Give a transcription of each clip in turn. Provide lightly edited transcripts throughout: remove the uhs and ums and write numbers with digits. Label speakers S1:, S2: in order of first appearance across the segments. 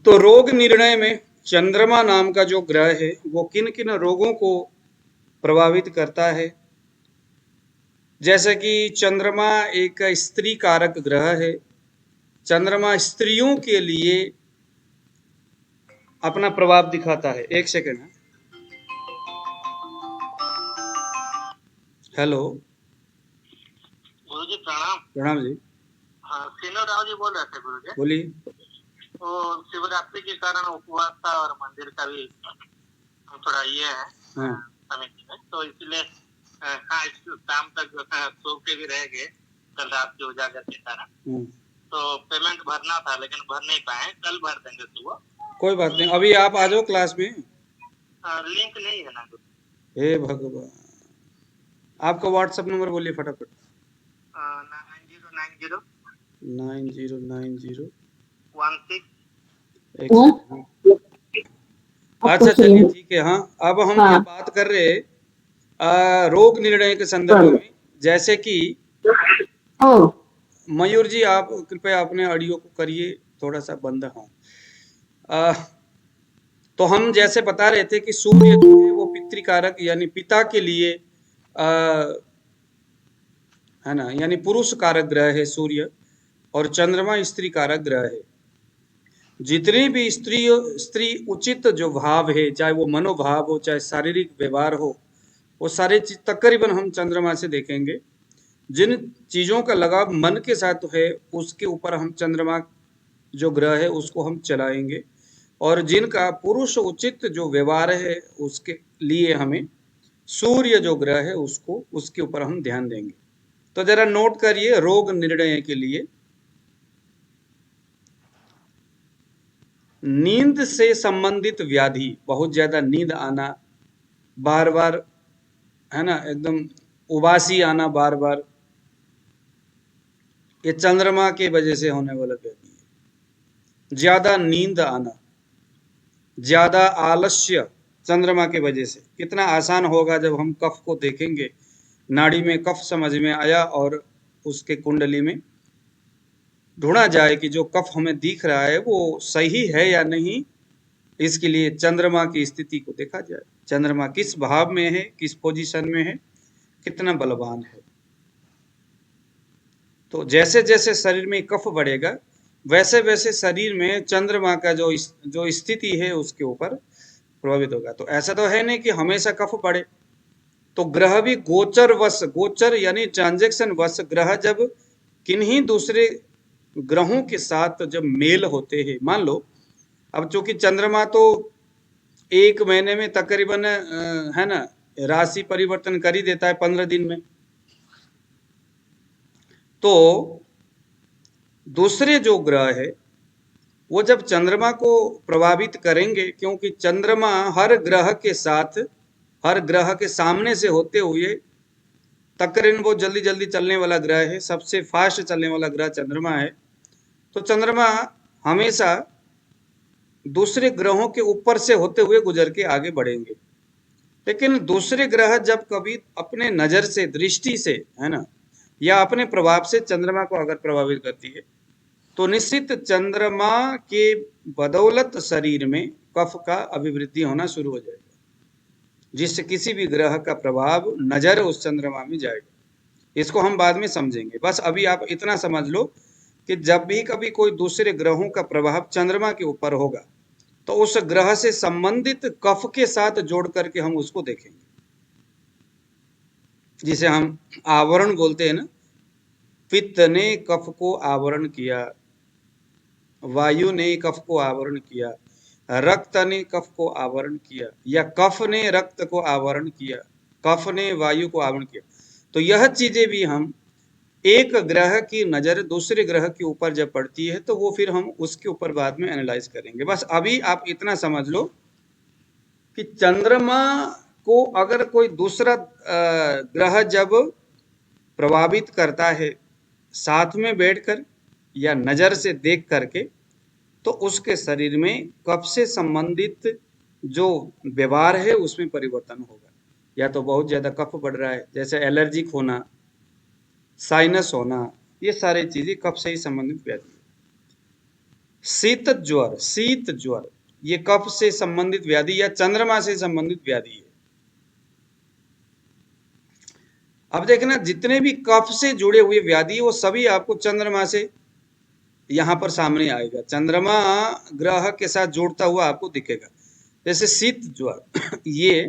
S1: तो रोग निर्णय में चंद्रमा नाम का जो ग्रह है वो किन किन रोगों को प्रभावित करता है। जैसे कि चंद्रमा एक स्त्री कारक ग्रह है। चंद्रमा स्त्रियों के लिए अपना प्रभाव दिखाता है। एक सेकेंड। हेलो
S2: गुरु जी प्रणाम।
S1: प्रणाम जी।
S2: हाँ, सीनो राव जी बोल रहे थे गुरु जी।
S1: बोलिए।
S2: तो शिवरात्रि के कारण उपवास था और मंदिर का भी थोड़ा ये है
S1: हाँ।
S2: समिति में, तो इसलिए हाँ इस शाम तक सो के भी रह गए कल रात के उजागर के कारण। तो पेमेंट भरना था लेकिन भर नहीं पाए, कल भर देंगे सुबह।
S1: कोई बात नहीं, अभी आप आ जाओ क्लास में।
S2: लिंक नहीं है ना गुरु।
S1: हे भगवान, आपका व्हाट्सएप नंबर बोलिए फटाफट।
S2: 9090
S1: 9090
S2: 16।
S1: अच्छा चलिए ठीक है। हाँ, अब हम ये बात कर रहे रोग निर्णय के संदर्भ में। जैसे कि मयूर जी, आप कृपया अपने ऑडियो को करिए थोड़ा सा बंद। हाँ, तो हम जैसे बता रहे थे कि सूर्य जो है वो पितृकारक यानी पिता के लिए है ना, यानी पुरुष कारक ग्रह है सूर्य, और चंद्रमा स्त्री कारक ग्रह है। जितनी भी स्त्री उचित जो भाव है, चाहे वो मनोभाव हो चाहे शारीरिक व्यवहार हो, वो सारे चीज तकरीबन हम चंद्रमा से देखेंगे। जिन चीजों का लगाव मन के साथ है उसके ऊपर हम चंद्रमा जो ग्रह है उसको हम चलाएंगे, और जिनका पुरुष उचित जो व्यवहार है उसके लिए हमें सूर्य जो ग्रह है उसको उसके ऊपर हम ध्यान देंगे। तो जरा नोट करिए रोग निर्णय के लिए। नींद से संबंधित व्याधि, बहुत ज्यादा नींद आना, बार बार है ना, एकदम उबासी आना बार बार, ये चंद्रमा के वजह से होने वाला व्याधि है। ज्यादा नींद आना, ज्यादा आलस्य, चंद्रमा के वजह से। कितना आसान होगा जब हम कफ को देखेंगे, नाड़ी में कफ समझ में आया और उसके कुंडली में ढूंढा जाए कि जो कफ हमें दिख रहा है वो सही है या नहीं। इसके लिए चंद्रमा की स्थिति को देखा जाए, चंद्रमा किस भाव में है, किस पोजीशन में है, कितना बलवान है। तो जैसे जैसे शरीर में कफ बढ़ेगा वैसे वैसे शरीर में चंद्रमा का जो स्थिति है उसके ऊपर प्रभावित होगा। तो ऐसा तो है नहीं कि हमेशा कफ बढ़े। तो ग्रह भी गोचर वश, गोचर यानी ट्रांजैक्शन वश, ग्रह जब किन्हीं दूसरे ग्रहों के साथ जब मेल होते हैं, मान लो अब चूंकि चंद्रमा तो एक महीने में तकरीबन है ना राशि परिवर्तन कर ही देता है 15 दिन में। तो दूसरे जो ग्रह है वो जब चंद्रमा को प्रभावित करेंगे, क्योंकि चंद्रमा हर ग्रह के साथ, हर ग्रह के सामने से होते हुए तकरीबन वो जल्दी जल्दी चलने वाला ग्रह है, सबसे फास्ट चलने वाला ग्रह चंद्रमा है। तो चंद्रमा हमेशा दूसरे ग्रहों के ऊपर से होते हुए गुजर के आगे बढ़ेंगे। लेकिन दूसरे ग्रह जब कभी अपने नजर से, दृष्टि से, है ना, या अपने प्रभाव से चंद्रमा को अगर प्रभावित करती है तो निश्चित चंद्रमा के बदौलत शरीर में कफ का अभिवृद्धि होना शुरू हो जाएगा, जिससे किसी भी ग्रह का प्रभाव नजर उस चंद्रमा में जाएगा। इसको हम बाद में समझेंगे। बस अभी आप इतना समझ लो कि जब भी कभी कोई दूसरे ग्रहों का प्रभाव चंद्रमा के ऊपर होगा तो उस ग्रह से संबंधित कफ के साथ जोड़ करके हम उसको देखेंगे, जिसे हम आवरण बोलते हैं ना। पित्त ने कफ को आवरण किया, वायु ने कफ को आवरण किया, रक्त ने कफ को आवरण किया, या कफ ने रक्त को आवरण किया, कफ ने वायु को आवरण किया। तो यह चीजें भी हम, एक ग्रह की नजर दूसरे ग्रह के ऊपर जब पड़ती है तो वो फिर हम उसके ऊपर बाद में एनालाइज करेंगे। बस अभी आप इतना समझ लो कि चंद्रमा को अगर कोई दूसरा ग्रह जब प्रभावित करता है साथ में बैठकर या नजर से देख करके, तो उसके शरीर में कफ से संबंधित जो व्यवहार है उसमें परिवर्तन होगा। या तो बहुत ज्यादा कफ बढ़ रहा है, जैसे एलर्जिक होना, साइनस होना, ये सारी चीजें कफ से ही संबंधित व्याधि है। शीत ज्वर, शीत ज्वर ये कफ से संबंधित व्याधि या चंद्रमा से संबंधित व्याधि है। अब देखना जितने भी कफ से जुड़े हुए व्याधि वो सभी आपको चंद्रमा से यहां पर सामने आएगा, चंद्रमा ग्रह के साथ जोड़ता हुआ आपको दिखेगा। जैसे शीत ज्वर ये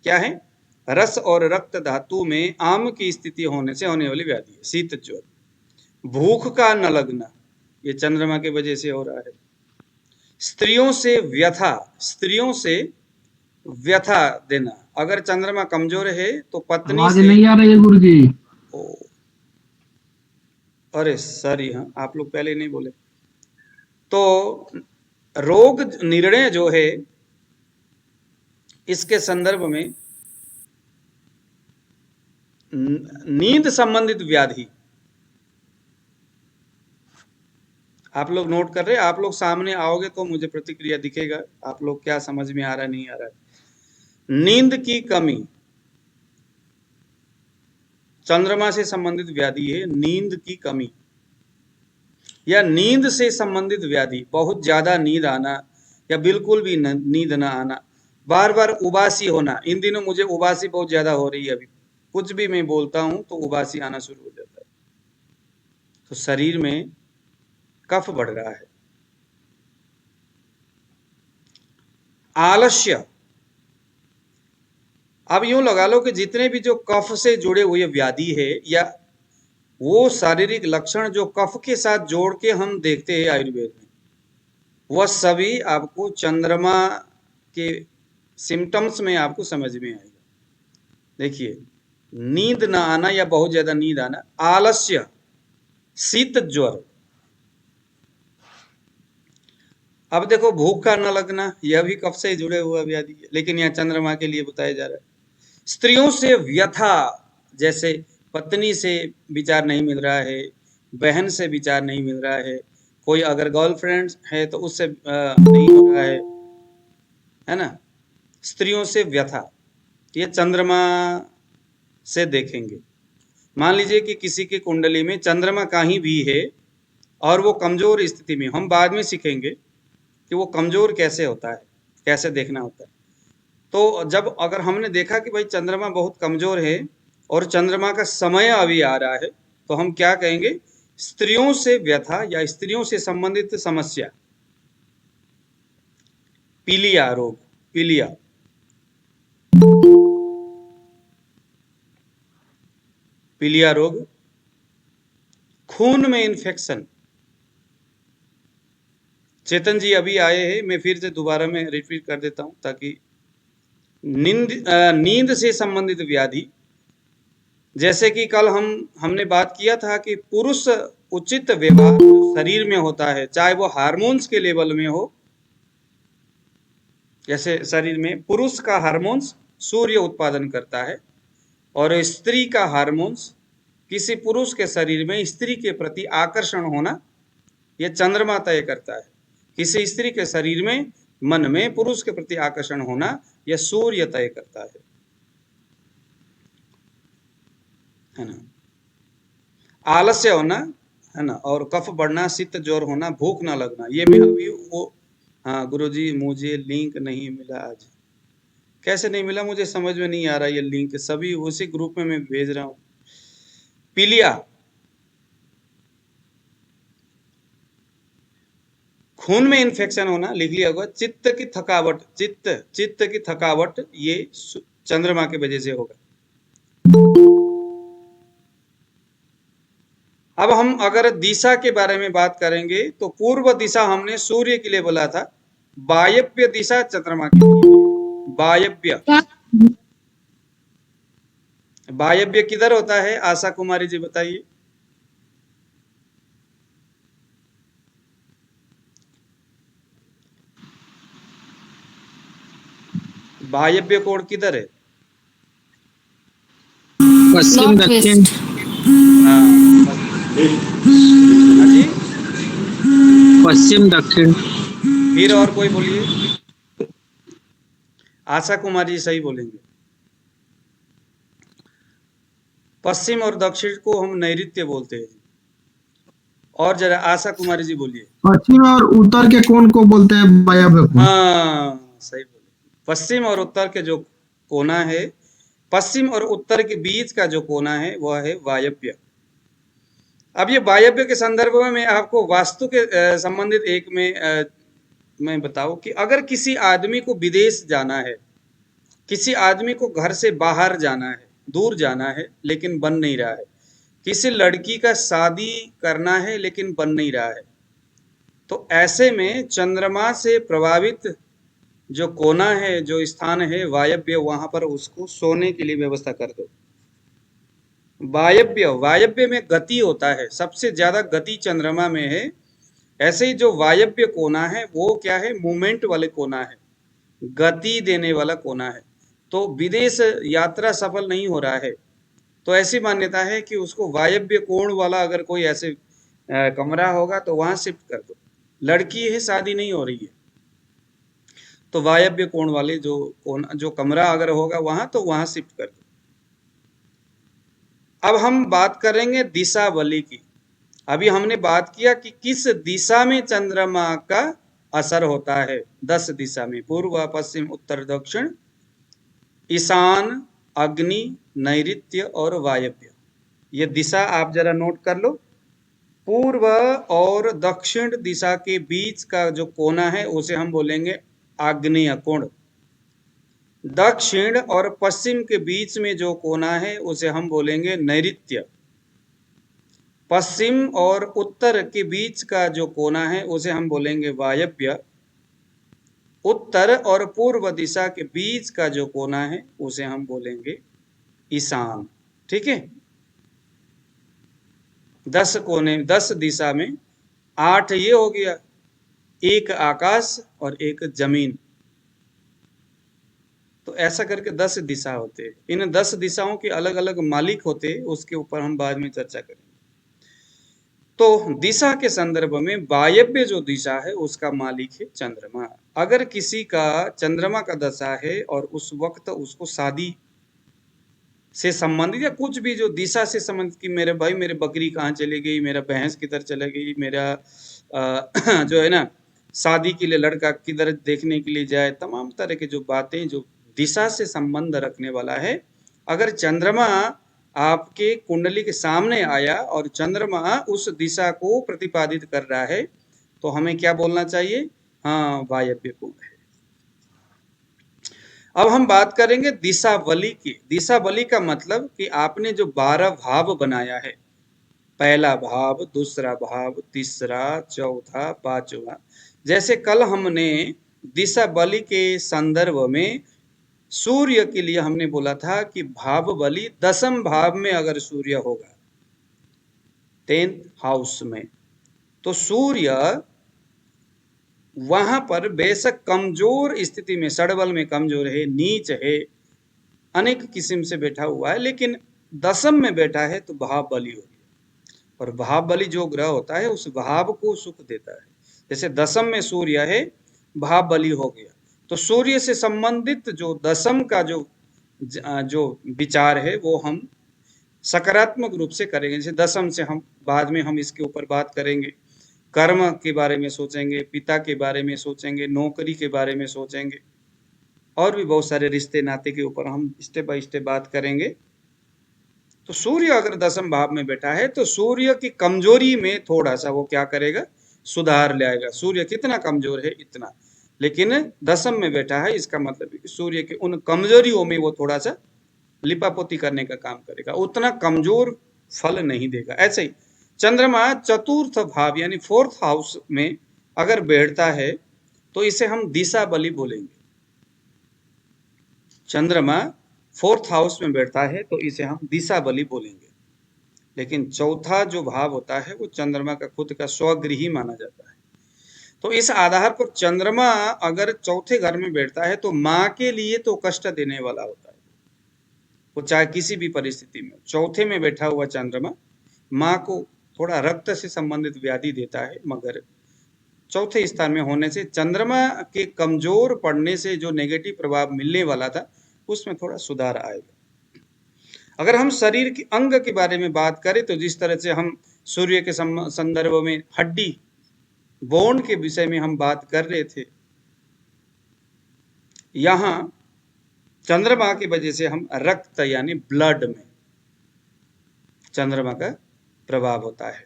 S1: क्या है, रस और रक्त धातु में आम की स्थिति होने से होने वाली व्याधि है शीत ज्वर। भूख का न लगना ये चंद्रमा के वजह से हो रहा है। स्त्रियों से व्यथा, स्त्रियों से व्यथा देना, अगर चंद्रमा कमजोर है तो पत्नी
S3: आवाज
S1: से,
S3: नहीं आ रही है गुरुजी।
S1: अरे सॉरी, हाँ आप लोग पहले नहीं बोले। तो रोग निर्णय जो है इसके संदर्भ में नींद संबंधित व्याधि, आप लोग नोट कर रहे हैं, आप लोग सामने आओगे तो मुझे प्रतिक्रिया दिखेगा, आप लोग क्या समझ में आ रहा नहीं आ रहा है। नींद की कमी चंद्रमा से संबंधित व्याधि है, नींद की कमी या नींद से संबंधित व्याधि, बहुत ज्यादा नींद आना या बिल्कुल भी नींद ना आना, बार बार उबासी होना। इन दिनों मुझे उबासी बहुत ज्यादा हो रही है, अभी कुछ भी मैं बोलता हूं तो उबासी आना शुरू हो जाता है, तो शरीर में कफ बढ़ रहा है। आलस्य, अब यूं लगा लो कि जितने भी जो कफ से जुड़े हुए व्याधि है या वो शारीरिक लक्षण जो कफ के साथ जोड़ के हम देखते हैं आयुर्वेद में, वह सभी आपको चंद्रमा के सिम्टम्स में आपको समझ में आएगा। देखिए, नींद ना आना या बहुत ज्यादा नींद आना, आलस्य, शीत ज्वर। अब देखो भूख का न लगना, यह भी कफ से जुड़े हुआ व्याधि है, लेकिन यह चंद्रमा के लिए बताया जा रहा है। स्त्रियों से व्यथा, जैसे पत्नी से विचार नहीं मिल रहा है, बहन से विचार नहीं मिल रहा है, कोई अगर गर्लफ्रेंड है तो उससे नहीं हो रहा है ना। स्त्रियों से व्यथा ये चंद्रमा से देखेंगे। मान लीजिए कि किसी की कुंडली में चंद्रमा कहीं भी है और वो कमजोर स्थिति में, हम बाद में सीखेंगे कि वो कमजोर कैसे होता है, कैसे देखना होता है। तो जब अगर हमने देखा कि भाई चंद्रमा बहुत कमजोर है और चंद्रमा का समय अभी आ रहा है, तो हम क्या कहेंगे, स्त्रियों से व्यथा या स्त्रियों से संबंधित समस्या, पीलिया रोग, पीलिया, पीलिया रोग, खून में इन्फेक्शन। चेतन जी अभी आए हैं, मैं फिर से दोबारा में रिपीट कर देता हूं ताकि नींद से संबंधित व्याधि, जैसे कि कल हमने बात किया था कि पुरुष उचित व्यवहार शरीर में होता है, चाहे वो हार्मोन्स के लेवल में हो, जैसे शरीर में पुरुष का हार्मोन्स सूर्य उत्पादन करता है और स्त्री का हार्मोन्स, किसी पुरुष के शरीर में स्त्री के प्रति आकर्षण होना यह चंद्रमा तय करता है। किसी स्त्री के शरीर में, मन में पुरुष के प्रति आकर्षण होना यह सूर्य तय करता है ना। आलस्य होना है ना, और कफ बढ़ना, शीत ज्वर होना, भूख ना लगना, ये मैं अभी वो, हाँ गुरुजी मुझे लिंक नहीं मिला आज। कैसे नहीं मिला मुझे समझ में नहीं आ रहा, ये लिंक सभी उसी ग्रुप में मैं भेज रहा हूं। पीलिया, खून में इन्फेक्शन होना, लिख लिया होगा। चित्त की थकावट, चित्त की थकावट ये चंद्रमा की वजह से होगा। अब हम अगर दिशा के बारे में बात करेंगे तो पूर्व दिशा हमने सूर्य के लिए बोला था, वायव्य दिशा चंद्रमा के लिए। वायव्य, वायव्य किधर होता है, आशा कुमारी जी बताइए। वायव्य कोण किधर है?
S3: पश्चिम दक्षिण।
S1: जी,
S3: पश्चिम दक्षिण।
S1: फिर और कोई बोलिए। आशा कुमारी जी सही बोलेंगे। पश्चिम और दक्षिण को हम नैऋत्य बोलते हैं। और जरा आशा कुमारी जी बोलिए।
S4: पश्चिम और उत्तर के कोण को बोलते हैं वायव्य कोण।
S1: हाँ सही बोले। पश्चिम और उत्तर के जो कोना है, पश्चिम और उत्तर के बीच का जो कोना है वह है वायव्य। अब ये वायव्य के संदर्भ में मैं आपको वास्तु के संबंधित एक में मैं बताऊं कि अगर किसी आदमी को विदेश जाना है, किसी आदमी को घर से बाहर जाना है, दूर जाना है लेकिन बन नहीं रहा है, किसी लड़की का शादी करना है लेकिन बन नहीं रहा है, तो ऐसे में चंद्रमा से प्रभावित जो कोना है, जो स्थान है वायव्य, वहां पर उसको सोने के लिए व्यवस्था कर दो। वायव्य में गति होता है, सबसे ज्यादा गति चंद्रमा में है। ऐसे ही जो वायव्य कोना है वो क्या है, मूवमेंट वाले कोना है, गति देने वाला कोना है। तो विदेश यात्रा सफल नहीं हो रहा है तो ऐसी मान्यता है कि उसको वायव्य कोण वाला अगर कोई ऐसे कमरा होगा तो वहां शिफ्ट कर दो। लड़की है, शादी नहीं हो रही है, तो वायव्य कोण वाले जो कमरा अगर होगा वहां, तो वहां शिफ्ट कर दो। अब हम बात करेंगे दिशा बली की। अभी हमने बात किया कि किस दिशा में चंद्रमा का असर होता है। 10 दिशा में, पूर्व, पश्चिम, उत्तर, दक्षिण, ईशान, अग्नि, नैऋत्य और वायव्य। ये दिशा आप जरा नोट कर लो। पूर्व और दक्षिण दिशा के बीच का जो कोना है उसे हम बोलेंगे आग्नेय कोण। दक्षिण और पश्चिम के बीच में जो कोना है उसे हम बोलेंगे नैऋत्य। पश्चिम और उत्तर के बीच का जो कोना है उसे हम बोलेंगे वायव्य। उत्तर और पूर्व दिशा के बीच का जो कोना है उसे हम बोलेंगे ईशान। ठीक है, 10 कोने, 10 दिशा में 8 ये हो गया, एक आकाश और एक जमीन। तो ऐसा करके 10 दिशा होते हैं। इन 10 दिशाओं के अलग अलग मालिक होते हैं, उसके ऊपर हम बाद में चर्चा करेंगे। तो दिशा के संदर्भ में वायव्य जो दिशा है उसका मालिक है चंद्रमा। अगर किसी का चंद्रमा का दशा है और उस वक्त उसको शादी से संबंधित या कुछ भी जो दिशा से संबंधित, कि मेरे भाई मेरे बकरी कहाँ चली गई, मेरा भैंस किधर चली गई, मेरा जो है ना शादी के लिए लड़का किधर देखने के लिए जाए, तमाम तरह की जो बातें जो दिशा से संबंध रखने वाला है, अगर चंद्रमा आपके कुंडली के सामने आया और चंद्रमा उस दिशा को प्रतिपादित कर रहा है तो हमें क्या बोलना चाहिए, हाँ वायव्य कोण है। अब हम बात करेंगे दिशा बली की। दिशा बली का मतलब कि आपने जो 12 भाव बनाया है, पहला भाव, दूसरा भाव, तीसरा, चौथा, पांचवा, जैसे कल हमने दिशा बली के संदर्भ में सूर्य के लिए हमने बोला था कि भाव बली 10th भाव में अगर सूर्य होगा 10th हाउस में, तो सूर्य वहां पर बेशक कमजोर स्थिति में, सड़बल में कमजोर है, नीच है, अनेक किस्म से बैठा हुआ है, लेकिन 10th में बैठा है तो भाव बली हो गया। और भाव बली जो ग्रह होता है उस भाव को सुख देता है। जैसे 10th में सूर्य है, भाव बली हो गया, तो सूर्य से संबंधित जो 10th का जो विचार है वो हम सकारात्मक रूप से करेंगे। जैसे 10th से हम बाद में हम इसके ऊपर बात करेंगे, कर्म के बारे में सोचेंगे, पिता के बारे में सोचेंगे, नौकरी के बारे में सोचेंगे, और भी बहुत सारे रिश्ते नाते के ऊपर हम स्टेप बाय स्टेप बात करेंगे। तो सूर्य अगर 10th भाव में बैठा है तो सूर्य की कमजोरी में थोड़ा सा वो क्या करेगा, सुधार ले आएगा। सूर्य कितना कमजोर है इतना, लेकिन 10th में बैठा है, इसका मतलब है कि सूर्य के उन कमजोरियों में वो थोड़ा सा लिपापोती करने का काम करेगा, उतना कमजोर फल नहीं देगा। ऐसे ही चंद्रमा 4th भाव यानी 4th हाउस में अगर बैठता है तो इसे हम दिशा बली बोलेंगे। चंद्रमा 4th हाउस में बैठता है तो इसे हम दिशा बली बोलेंगे। लेकिन चौथा जो भाव होता है वो चंद्रमा का खुद का स्वगृही माना जाता है। तो इस आधार पर चंद्रमा अगर चौथे घर में बैठता है तो माँ के लिए तो कष्ट देने वाला होता है, वो चाहे किसी भी परिस्थिति में। चौथे में बैठा हुआ चंद्रमा माँ को थोड़ा रक्त से संबंधित व्याधि देता है, मगर चौथे स्थान में होने से चंद्रमा के कमजोर पड़ने से जो नेगेटिव प्रभाव मिलने वाला था उसमें थोड़ा सुधार आएगा। अगर हम शरीर के अंग के बारे में बात करें तो जिस तरह से हम सूर्य के संदर्भ में हड्डी बोन के विषय में हम बात कर रहे थे, यहां चंद्रमा की वजह से हम रक्त यानी ब्लड में चंद्रमा का प्रभाव होता है।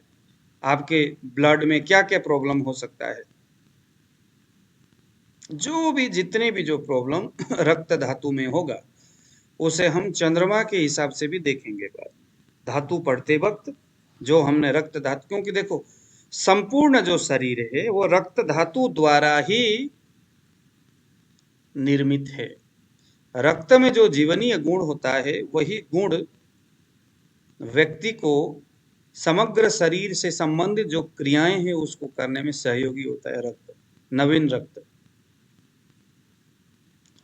S1: आपके ब्लड में क्या क्या प्रॉब्लम हो सकता है, जो भी जितने भी जो प्रॉब्लम रक्त धातु में होगा उसे हम चंद्रमा के हिसाब से भी देखेंगे। बात धातु पढ़ते वक्त जो हमने रक्त धातु, क्योंकि देखो संपूर्ण जो शरीर है वो रक्त धातु द्वारा ही निर्मित है। रक्त में जो जीवनीय गुण होता है वही गुण व्यक्ति को समग्र शरीर से संबंधित जो क्रियाएं हैं उसको करने में सहयोगी होता है। रक्त, नवीन रक्त,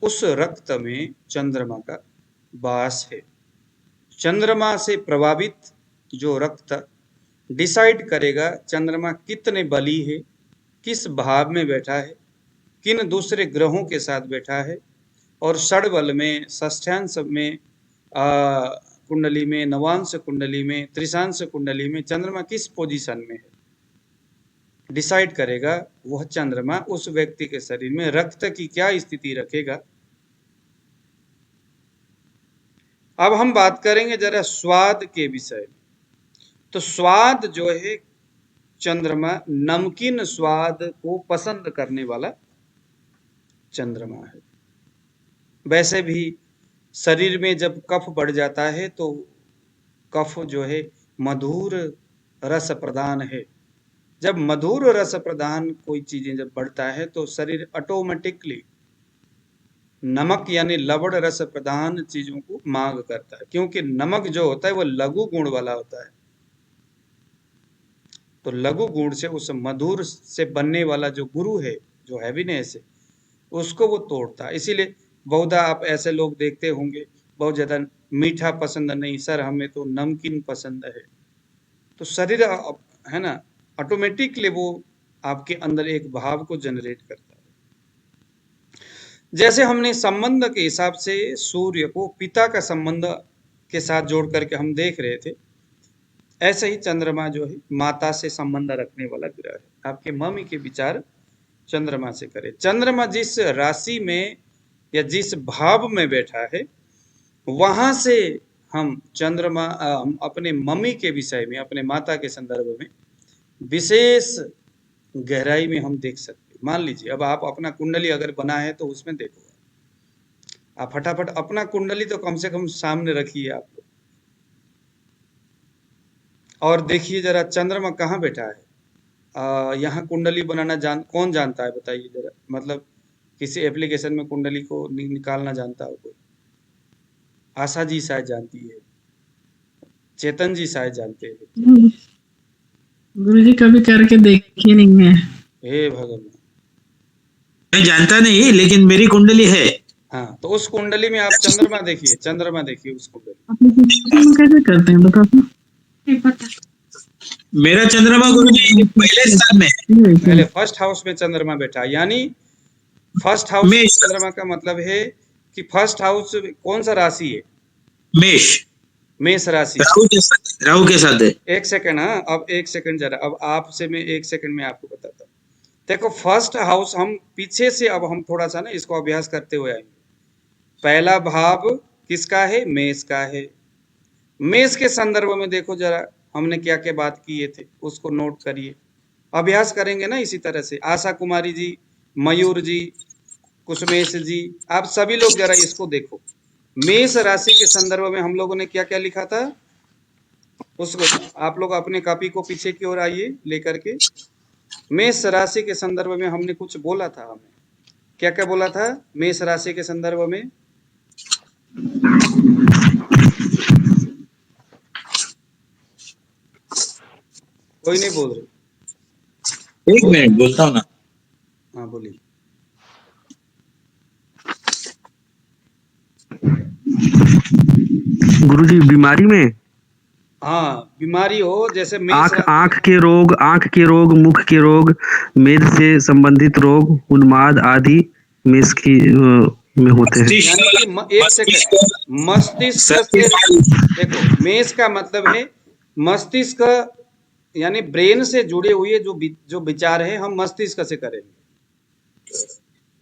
S1: उस रक्त में चंद्रमा का वास है। चंद्रमा से प्रभावित जो रक्त डिसाइड करेगा चंद्रमा कितने बली है, किस भाव में बैठा है, किन दूसरे ग्रहों के साथ बैठा है, और षडबल में, षष्ठांश में, कुंडली में, नवांश कुंडली में, त्रिशांश कुंडली में चंद्रमा किस पोजीशन में है डिसाइड करेगा। वह चंद्रमा उस व्यक्ति के शरीर में रक्त की क्या स्थिति रखेगा। अब हम बात करेंगे जरा स्वाद के विषय में। तो स्वाद जो है, चंद्रमा नमकीन स्वाद को पसंद करने वाला चंद्रमा है। वैसे भी शरीर में जब कफ बढ़ जाता है तो कफ जो है मधुर रस प्रदान है। जब मधुर रस प्रदान कोई चीजें जब बढ़ता है तो शरीर ऑटोमेटिकली नमक यानी लवण रस प्रधान चीजों को मांग करता है, क्योंकि नमक जो होता है वो लघु गुण वाला होता है। तो लघु गुण से उस मधुर से बनने वाला जो गुरु है, जो हैवीनेस है, उसको वो तोड़ता है। इसीलिए बहुधा आप ऐसे लोग देखते होंगे बहुत ज्यादा मीठा पसंद नहीं सर, हमें तो नमकीन पसंद है। तो शरीर है ना ऑटोमेटिकली वो आपके अंदर एक भाव को जनरेट करता है। जैसे हमने संबंध के हिसाब से सूर्य को पिता का संबंध के साथ जोड़ करके हम देख रहे थे, ऐसे ही चंद्रमा जो है माता से संबंध रखने वाला ग्रह है। आपके मम्मी के विचार चंद्रमा से करें। चंद्रमा जिस राशि में या जिस भाव में बैठा है वहां से हम चंद्रमा हम अपने मम्मी के विषय में, अपने माता के संदर्भ में विशेष गहराई में हम देख सकते हैं। मान लीजिए अब आप अपना कुंडली अगर बना है तो उसमें देखो, आप फटाफट अपना कुंडली तो कम से कम सामने रखिए आप लोग, और देखिए जरा चंद्रमा कहाँ बैठा है। यहाँ कुंडली बनाना कौन जानता है बताइए जरा, मतलब किसी एप्लीकेशन में कुंडली को निकालना जानता हो कोई? आशा जी शायद जानती है, चेतन जी शायद जानते हैं।
S3: गुरुजी कभी करके देखे नहीं है।
S1: हे भगवान,
S5: मैं जानता नहीं लेकिन मेरी कुंडली है।
S1: हाँ, तो उस कुंडली में आप चंद्रमा देखिए, चंद्रमा देखिए उस कुंडली।
S3: कैसे करते हैं बताओ?
S5: मेरा चंद्रमा गुरुजी पहले स्थान में है।
S1: पहले फर्स्ट हाउस में चंद्रमा बैठा, यानी फर्स्ट हाउस में चंद्रमा का मतलब है कि फर्स्ट हाउस कौन सा राशि है?
S5: मेष,
S1: मेष राशि।
S5: राहु के साथ है।
S1: एक सेकंड, हाँ अब एक सेकंड जरा, अब आपसे मैं एक सेकंड में आपको बताता हूँ। देखो फर्स्ट हाउस हम पीछे से अब हम थोड़ा सा ना इसको अभ्यास करते हुए आएंगे। पहला भाव किसका है? मेष का है। मेष के संदर्भ में देखो जरा हमने क्या क्या बात किए थे उसको नोट करिए, अभ्यास करेंगे ना इसी तरह से। आशा कुमारी जी, मयूर जी, कुसुमेश जी, आप सभी लोग जरा इसको देखो। मेष राशि के संदर्भ में हम लोगों ने क्या क्या लिखा था उसको आप लोग अपने कॉपी को पीछे की ओर आइए लेकर के। मेष राशि के संदर्भ में हमने कुछ बोला था, हमें क्या क्या बोला था मेष राशि के संदर्भ में? कोई नहीं बोल रहे।
S5: एक मिनट बोलता हूँ ना।
S1: हाँ बोलिए।
S6: गुरुजी बीमारी में,
S1: हाँ बीमारी हो जैसे
S6: आंख के रोग, मुख के रोग, मेद से संबंधित रोग, उन्माद आदि मेष की में होते हैं।
S5: मस्तिष्क
S1: यानी कि एक सेकंड, मस्तिष्क से, देखो मेष का मतलब है मस्तिष्क, यानी ब्रेन से जुड़े हुए जो विचार है हम मस्तिष्क से करेंगे।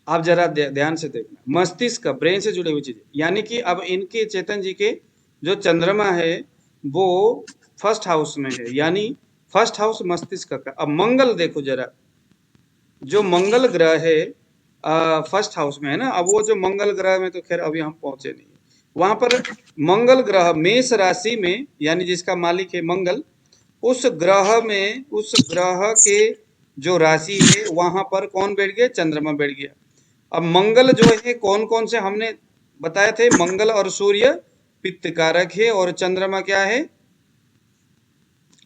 S1: आप जरा ध्यान से देखना, मस्तिष्क ब्रेन से जुड़ी हुई चीजें, यानी कि अब इनके चेतन जी के जो चंद्रमा है वो फर्स्ट हाउस में है, यानी फर्स्ट हाउस मस्तिष्क का। अब मंगल देखो जरा, जो मंगल ग्रह है फर्स्ट हाउस में है ना। अब वो जो मंगल ग्रह में तो खैर अभी हम पहुंचे नहीं, वहां पर मंगल ग्रह मेष राशि में, यानी जिसका मालिक है मंगल, उस ग्रह में, उस ग्रह के जो राशि है वहां पर कौन बैठ गया? चंद्रमा बैठ गया। अब मंगल जो है कौन कौन से हमने बताए थे, मंगल और सूर्य पित्त कारक है, और चंद्रमा क्या है?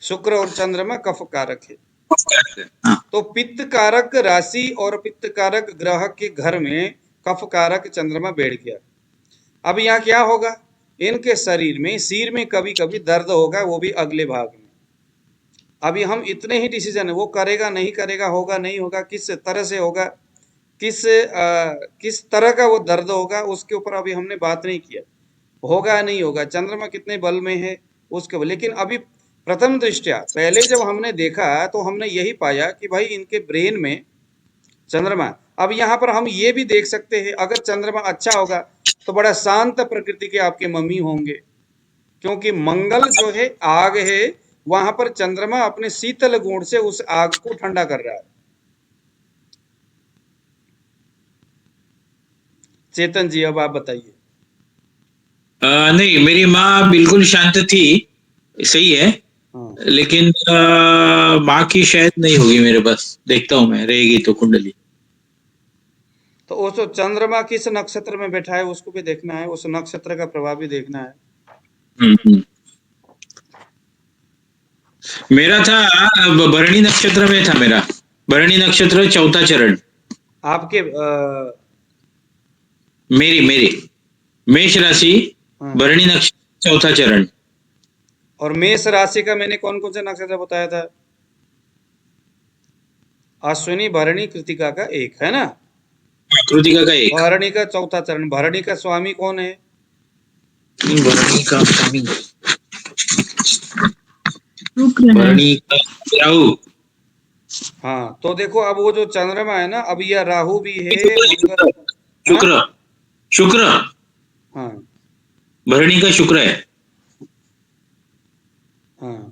S1: शुक्र और चंद्रमा कफ कारक है। तो पित्त कारक राशि और पित्त कारक ग्रह के घर में कफ कारक चंद्रमा बैठ गया। अब यहाँ क्या होगा? इनके शरीर में, सिर में कभी कभी दर्द होगा, वो भी अगले भाग में। अभी हम इतने ही डिसीजन है, वो करेगा नहीं करेगा, होगा नहीं होगा, किस तरह से होगा, किस तरह का वो दर्द होगा, उसके ऊपर अभी हमने बात नहीं किया। होगा नहीं होगा, चंद्रमा कितने बल में है उसके, लेकिन अभी प्रथम दृष्टया पहले जब हमने देखा तो हमने यही पाया कि भाई इनके ब्रेन में चंद्रमा। अब यहाँ पर हम ये भी देख सकते हैं, अगर चंद्रमा अच्छा होगा तो बड़ा शांत प्रकृति के आपके मम्मी होंगे, क्योंकि मंगल जो है आग है, वहां पर चंद्रमा अपने शीतल गुण से उस आग को ठंडा कर रहा है। चेतन जी अब आप बताइए।
S5: नहीं, मेरी माँ बिल्कुल शांत थी, सही है।
S1: हाँ।
S5: लेकिन माँ की शायद नहीं होगी मेरे पास, देखता हूँ मैं, रहेगी तो कुंडली।
S1: तो उस चंद्रमा किस नक्षत्र में बैठा है उसको भी देखना है, उस नक्षत्र का प्रभाव भी देखना है।
S5: मेरा था भरणी नक्षत्र में था, मेरा भरणी नक्षत्र चौथा चरण।
S1: आपके
S5: मेरी मेष राशि, भरणी नक्षत्र चौथा चरण।
S1: और मेष राशि का मैंने कौन कौन सा नक्षत्र बताया था? अश्विनी, भरणी, कृतिका का एक है ना,
S5: कृतिका का एक,
S1: भरणी का चौथा चरण। भरणी का स्वामी कौन है?
S5: भरणी का स्वामी,
S3: शुक्र है।
S5: भरणी का राहु।
S1: हाँ, तो देखो अब वो जो चंद्रमा है ना, अब यह राहु भी है, मंगल,
S5: शुक्र, शुक्र,
S1: हाँ
S5: भरणी का शुक्र है।
S1: हाँ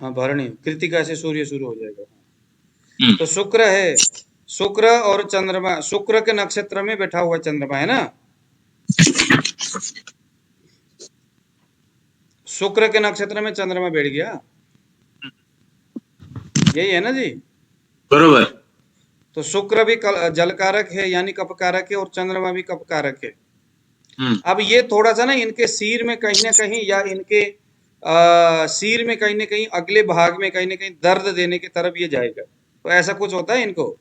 S1: हाँ, भरणी, कृतिका से सूर्य शुरू हो जाएगा। तो शुक्र है, शुक्र और चंद्रमा, शुक्र के नक्षत्र में बैठा हुआ चंद्रमा है ना, शुक्र के नक्षत्र में चंद्रमा बैठ गया, यही है ना जी?
S5: बरोबर।
S1: तो शुक्र भी जल कारक है, यानी कफ कारक है, और चंद्रमा भी कफ कारक है। अब ये थोड़ा सा ना इनके सिर में कहीं ना कहीं, या इनके सिर में कहीं ना कहीं, अगले भाग में कहीं ना कहीं दर्द देने की तरफ ये जाएगा। तो ऐसा कुछ होता है इनको?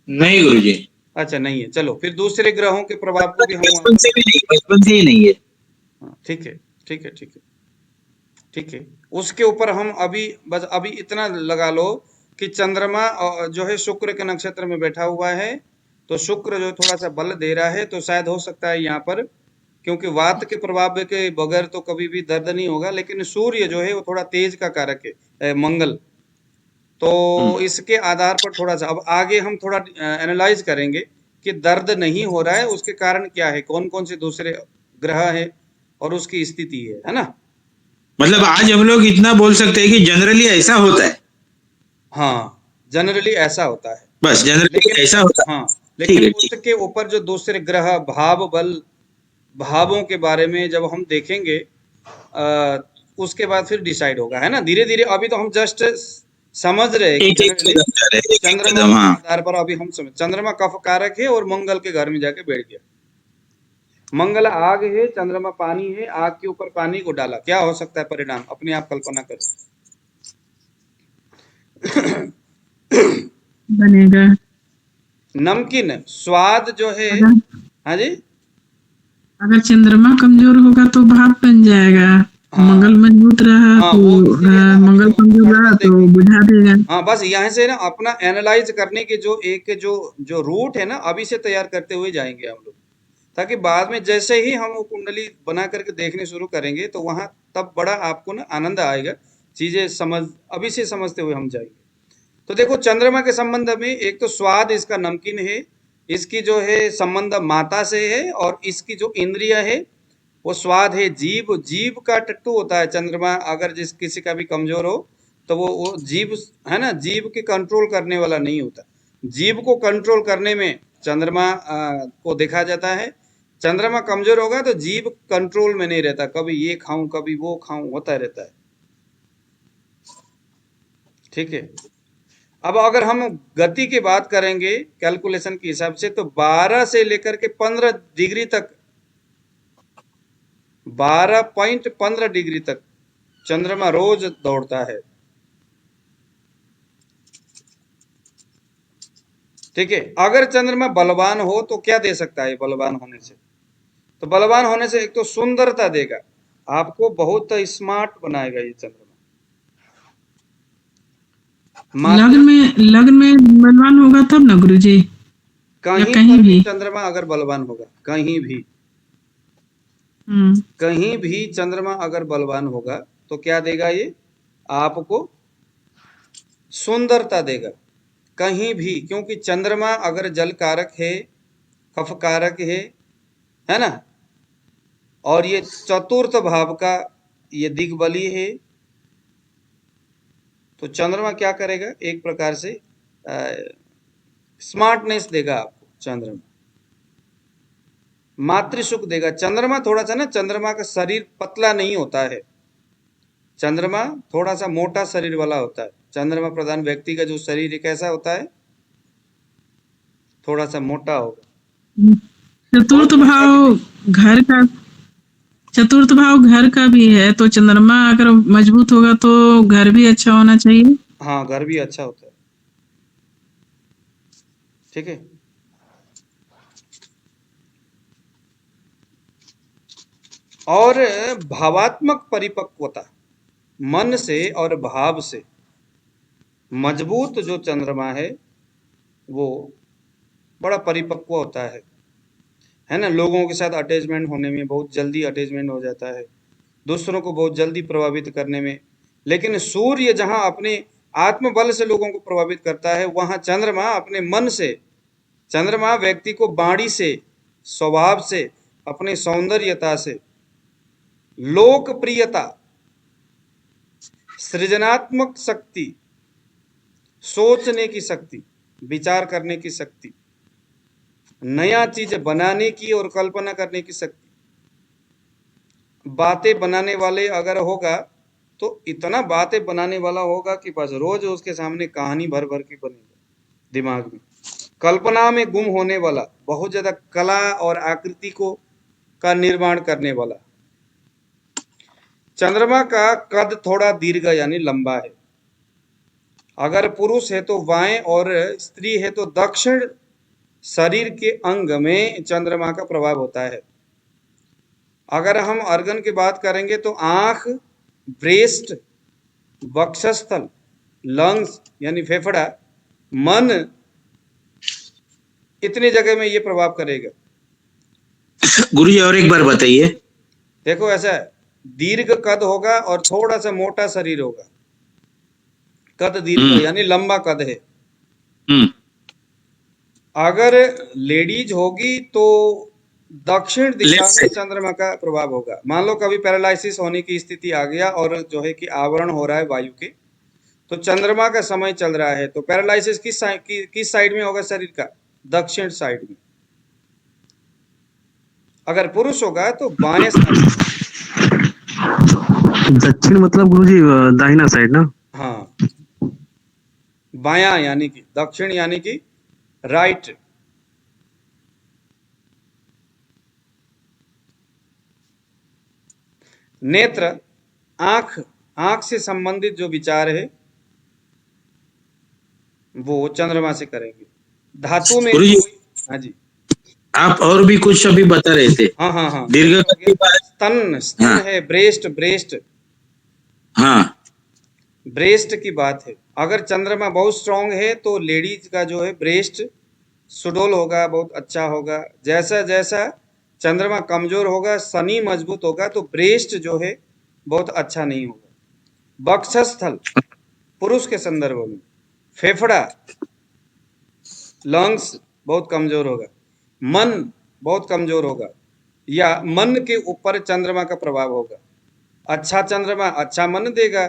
S5: नहीं गुरुजी।
S1: अच्छा, नहीं है। चलो फिर दूसरे ग्रहों के प्रभाव को भी हम,
S5: बचपन से भी नहीं, बचपन से ही नहीं है।
S1: ठीक है ठीक है ठीक है ठीक है। उसके ऊपर हम अभी बस अभी इतना लगा लो कि चंद्रमा जो है शुक्र के नक्षत्र में बैठा हुआ है, तो शुक्र जो थोड़ा सा बल दे रहा है, तो शायद हो सकता है यहाँ पर, क्योंकि वात के प्रभाव के बगैर तो कभी भी दर्द नहीं होगा, लेकिन सूर्य जो है वो थोड़ा तेज का कारक है, मंगल, तो इसके आधार पर थोड़ा सा अब आगे हम थोड़ा एनालाइज करेंगे कि दर्द नहीं हो रहा है, उसके कारण क्या है, कौन कौन से दूसरे ग्रह है और उसकी स्थिति है ना।
S5: मतलब आज हम लोग इतना बोल सकते हैं कि जनरली ऐसा होता है।
S1: हाँ, जनरली ऐसा होता है,
S5: बस जनरली ऐसा होता है।
S1: हाँ, लेकिन उसके ऊपर जो दूसरे ग्रह, भाव बल, भावों के बारे में जब हम देखेंगे उसके बाद फिर डिसाइड होगा, है ना, धीरे धीरे। अभी तो हम जस्ट समझ रहे हैं कि चंद्रमा के आधार पर अभी हम समझ, चंद्रमा कफ कारक है और मंगल के घर में जाके बैठ गया। मंगल आग है, चंद्रमा पानी है, आग के ऊपर पानी को डाला, क्या हो सकता है परिणाम, अपने आप कल्पना करो।
S3: बनेगा
S1: नमकीन स्वाद जो है। हाँ जी,
S3: अगर चंद्रमा कमजोर होगा तो भाप बन जाएगा।
S1: हाँ
S3: मंगल मजबूत रहा
S1: हाँ,
S3: तो
S1: वो इसीलिए ना अभी
S3: मंगल
S1: तो
S3: कमजोर
S1: पढ़ना
S3: रहा तो
S1: देखेंगे।
S3: बुझा देगा।
S1: हाँ, बस यहाँ से ना अपना एनालाइज करने के जो एक जो रूट है ना, अभी से तैयार करते हुए जाएंगे हम लोग, ताकि बाद में जैसे ही हम वो कुंडली बना करके देखने शुरू करेंगे तो वहां तब बड़ा आपको ना आनंद आएगा, चीजें समझ अभी से समझते हुए हम जाएंगे। तो देखो, चंद्रमा के संबंध में एक तो स्वाद इसका नमकीन है, इसकी जो है संबंध माता से है, और इसकी जो इंद्रिय है वो स्वाद है। जीव जीव का टट्टू होता है चंद्रमा, अगर जिस किसी का भी कमजोर हो तो वो जीव है ना, जीव के कंट्रोल करने वाला नहीं होता। जीव को कंट्रोल करने में चंद्रमा को देखा जाता है। चंद्रमा कमजोर होगा तो जीव कंट्रोल में नहीं रहता, कभी ये खाऊं कभी वो खाऊं होता रहता है। ठीक है, अब अगर हम गति की बात करेंगे कैलकुलेशन के हिसाब से, तो 12 से लेकर के 15 डिग्री तक, 12.15 डिग्री तक चंद्रमा रोज दौड़ता है। ठीक है, अगर चंद्रमा बलवान हो तो क्या दे सकता है बलवान होने से? तो बलवान होने से एक तो सुंदरता देगा, आपको बहुत स्मार्ट बनाएगा ये चंद्रमा।
S3: लग्न में बलवान होगा तब ना गुरुजी, या
S1: कहीं
S3: कहीं
S1: पर भी
S3: भी?
S1: चंद्रमा अगर बलवान होगा, कहीं भी
S3: हम्म,
S1: कहीं भी चंद्रमा अगर बलवान होगा तो क्या देगा ये? आपको सुंदरता देगा कहीं भी, क्योंकि चंद्रमा अगर जल कारक है, कफ कारक है ना, और ये चतुर्थ भाव का ये दिग्बली है, तो चंद्रमा क्या करेगा? एक प्रकार से स्मार्टनेस देगा आपको चंद्रमा, मातृ सुख देगा। चंद्रमा थोड़ा सा ना, चंद्रमा का शरीर पतला नहीं होता है, चंद्रमा थोड़ा सा मोटा शरीर वाला होता है। चंद्रमा प्रधान व्यक्ति का जो शरीर कैसा होता है? थोड़ा सा मोटा होगा।
S3: चतुर्थ भाव घर का, चतुर्थ भाव घर का भी है, तो चंद्रमा अगर मजबूत होगा तो घर भी अच्छा होना चाहिए।
S1: हाँ, घर भी अच्छा होता है। ठीक है, और भावात्मक परिपक्वता, मन से और भाव से मजबूत जो चंद्रमा है वो बड़ा परिपक्व होता है ना। लोगों के साथ अटैचमेंट होने में बहुत जल्दी अटैचमेंट हो जाता है, दूसरों को बहुत जल्दी प्रभावित करने में। लेकिन सूर्य जहां अपने आत्मबल से लोगों को प्रभावित करता है, वहां चंद्रमा अपने मन से, चंद्रमा व्यक्ति को वाणी से, स्वभाव से, अपने सौंदर्यता से, लोकप्रियता, सृजनात्मक शक्ति, सोचने की शक्ति, विचार करने की शक्ति, नया चीज बनाने की और कल्पना करने की शक्ति, बातें बनाने वाले अगर होगा तो इतना बातें बनाने वाला होगा कि बस रोज उसके सामने कहानी भर भर के बनेगा दिमाग में। कल्पना में गुम होने वाला, बहुत ज्यादा कला और आकृति को का निर्माण करने वाला। चंद्रमा का कद थोड़ा दीर्घ यानी लंबा है। अगर पुरुष है तो बाएं और स्त्री है तो दक्षिण शरीर के अंग में चंद्रमा का प्रभाव होता है। अगर हम अर्गन की बात करेंगे तो आंख, ब्रेस्ट, वक्षस्थल, लंग्स यानी फेफड़ा, मन, इतनी जगह में ये प्रभाव करेगा।
S5: गुरुजी और एक बार बताइए।
S1: देखो ऐसा है, दीर्घ कद होगा और थोड़ा सा मोटा शरीर होगा। कद दीर्घ यानी लंबा कद है। अगर लेडीज होगी तो दक्षिण दिशा में चंद्रमा का प्रभाव होगा। मान लो कभी पैरालिसिस होने की स्थिति आ गया और जो है कि आवरण हो रहा है वायु के, तो चंद्रमा का समय चल रहा है, तो पैरालिसिस किस साइड में होगा शरीर का? दक्षिण साइड में। अगर पुरुष होगा तो बाएं साइड।
S6: दक्षिण मतलब गुरुजी दाहिना साइड ना?
S1: हाँ, बायां यानी कि दक्षिण यानी कि राइट। नेत्र, आंख, आंख से संबंधित जो विचार है वो चंद्रमा से करेंगे। धातु में
S5: गुरुजी,
S1: हाँ जी,
S5: आप और भी कुछ अभी बता रहे थे।
S1: हाँ हाँ हाँ,
S5: दीर्घ
S1: हो गया।
S5: गति का।
S1: स्तन, स्तन
S5: हाँ
S1: है, ब्रेस्ट, ब्रेस्ट,
S5: हाँ
S1: ब्रेस्ट की बात है। अगर चंद्रमा बहुत स्ट्रांग है तो लेडीज का जो है ब्रेस्ट सुडौल होगा, बहुत अच्छा होगा। जैसा जैसा चंद्रमा कमजोर होगा, शनि मजबूत होगा, तो ब्रेस्ट जो है बहुत अच्छा नहीं होगा। वक्षस्थल पुरुष के संदर्भ में, फेफड़ा, लंग्स बहुत कमजोर होगा। मन बहुत कमजोर होगा, या मन के ऊपर चंद्रमा का प्रभाव होगा। अच्छा चंद्रमा अच्छा मन देगा,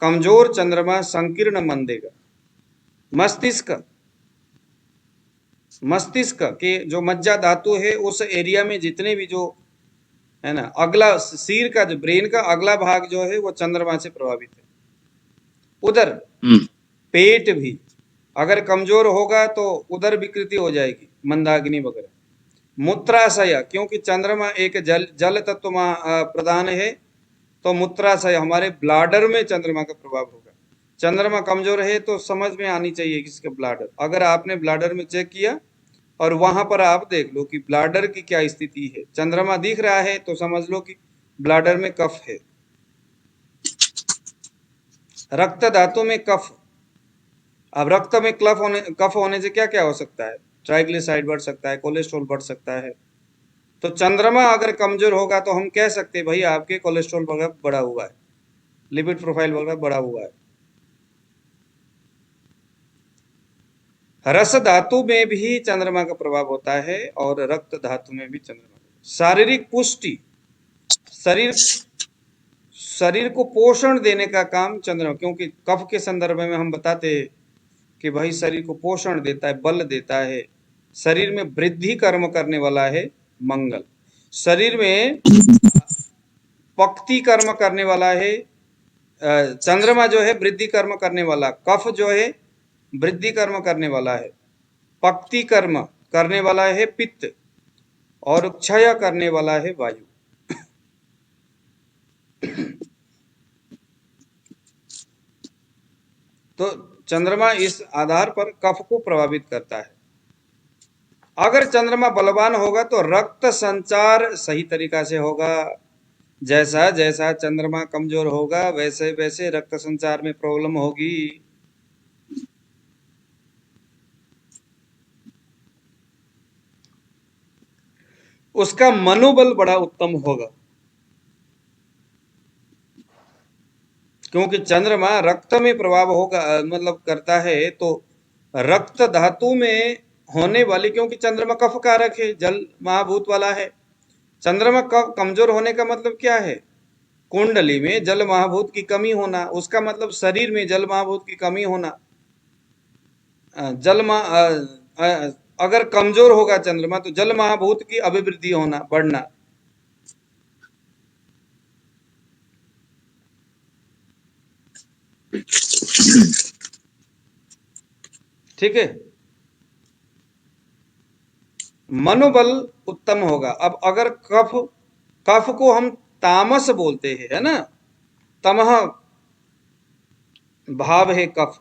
S1: कमजोर चंद्रमा संकीर्ण मन देगा। मस्तिष्क, मस्तिष्क के जो मज्जा धातु है उस एरिया में जितने भी जो है ना, अगला सिर का जो ब्रेन का अगला भाग जो है वो चंद्रमा से प्रभावित है। उधर
S5: हम्म,
S1: पेट भी अगर कमजोर होगा तो उधर विकृति हो जाएगी, मंदाग्नि वगैरह। मूत्राशय, क्योंकि चंद्रमा एक जल तत्व प्रधान है, तो मूत्राशय हमारे ब्लाडर में चंद्रमा का प्रभाव होगा। चंद्रमा कमजोर है तो समझ में आनी चाहिए किसके ब्लाडर। अगर आपने ब्लाडर में चेक किया और वहां पर आप देख लो कि ब्लाडर की क्या स्थिति है, चंद्रमा दिख रहा है तो समझ लो कि ब्लाडर में कफ है। रक्त धातु में कफ, अब रक्त में कफ होने से क्या क्या हो सकता है? ट्राइग्लिसराइड बढ़ सकता है, कोलेस्ट्रॉल बढ़ सकता है। तो चंद्रमा अगर कमजोर होगा तो हम कह सकते हैं भाई आपके कोलेस्ट्रॉल वगैरह बढ़ा हुआ है, लिपिड प्रोफाइल वगैरह बढ़ा हुआ है। रस धातु में भी चंद्रमा का प्रभाव होता है और रक्त धातु में भी चंद्रमा। शारीरिक पुष्टि, शरीर को पोषण देने का काम चंद्रमा, क्योंकि कफ के संदर्भ में हम बताते हैं कि भाई शरीर को पोषण देता है, बल देता है। शरीर में वृद्धि कर्म करने वाला है मंगल। शरीर में पक्ति कर्म करने वाला है चंद्रमा जो है, वृद्धि कर्म करने वाला। कफ जो है वृद्धि कर्म करने वाला है, पक्ति कर्म करने वाला है पित्त, और क्षय करने वाला है वायु। तो चंद्रमा इस आधार पर कफ को प्रभावित करता है। अगर चंद्रमा बलवान होगा तो रक्त संचार सही तरीका से होगा। जैसा जैसा चंद्रमा कमजोर होगा वैसे वैसे रक्त संचार में प्रॉब्लम होगी। उसका मनोबल बड़ा उत्तम होगा, क्योंकि चंद्रमा रक्त में प्रभाव होगा, मतलब करता है, तो रक्त धातु में होने वाली, क्योंकि चंद्रमा कफ कारक है, जल महाभूत वाला है। चंद्रमा कमजोर होने का मतलब क्या है? कुंडली में जल महाभूत की कमी होना, उसका मतलब शरीर में जल महाभूत की कमी होना। अगर कमजोर होगा चंद्रमा तो जल महाभूत की अभिवृद्धि होना, बढ़ना। ठीक है, मनोबल उत्तम होगा। अब अगर कफ को हम तामस बोलते हैं, है ना, तमह भाव है कफ,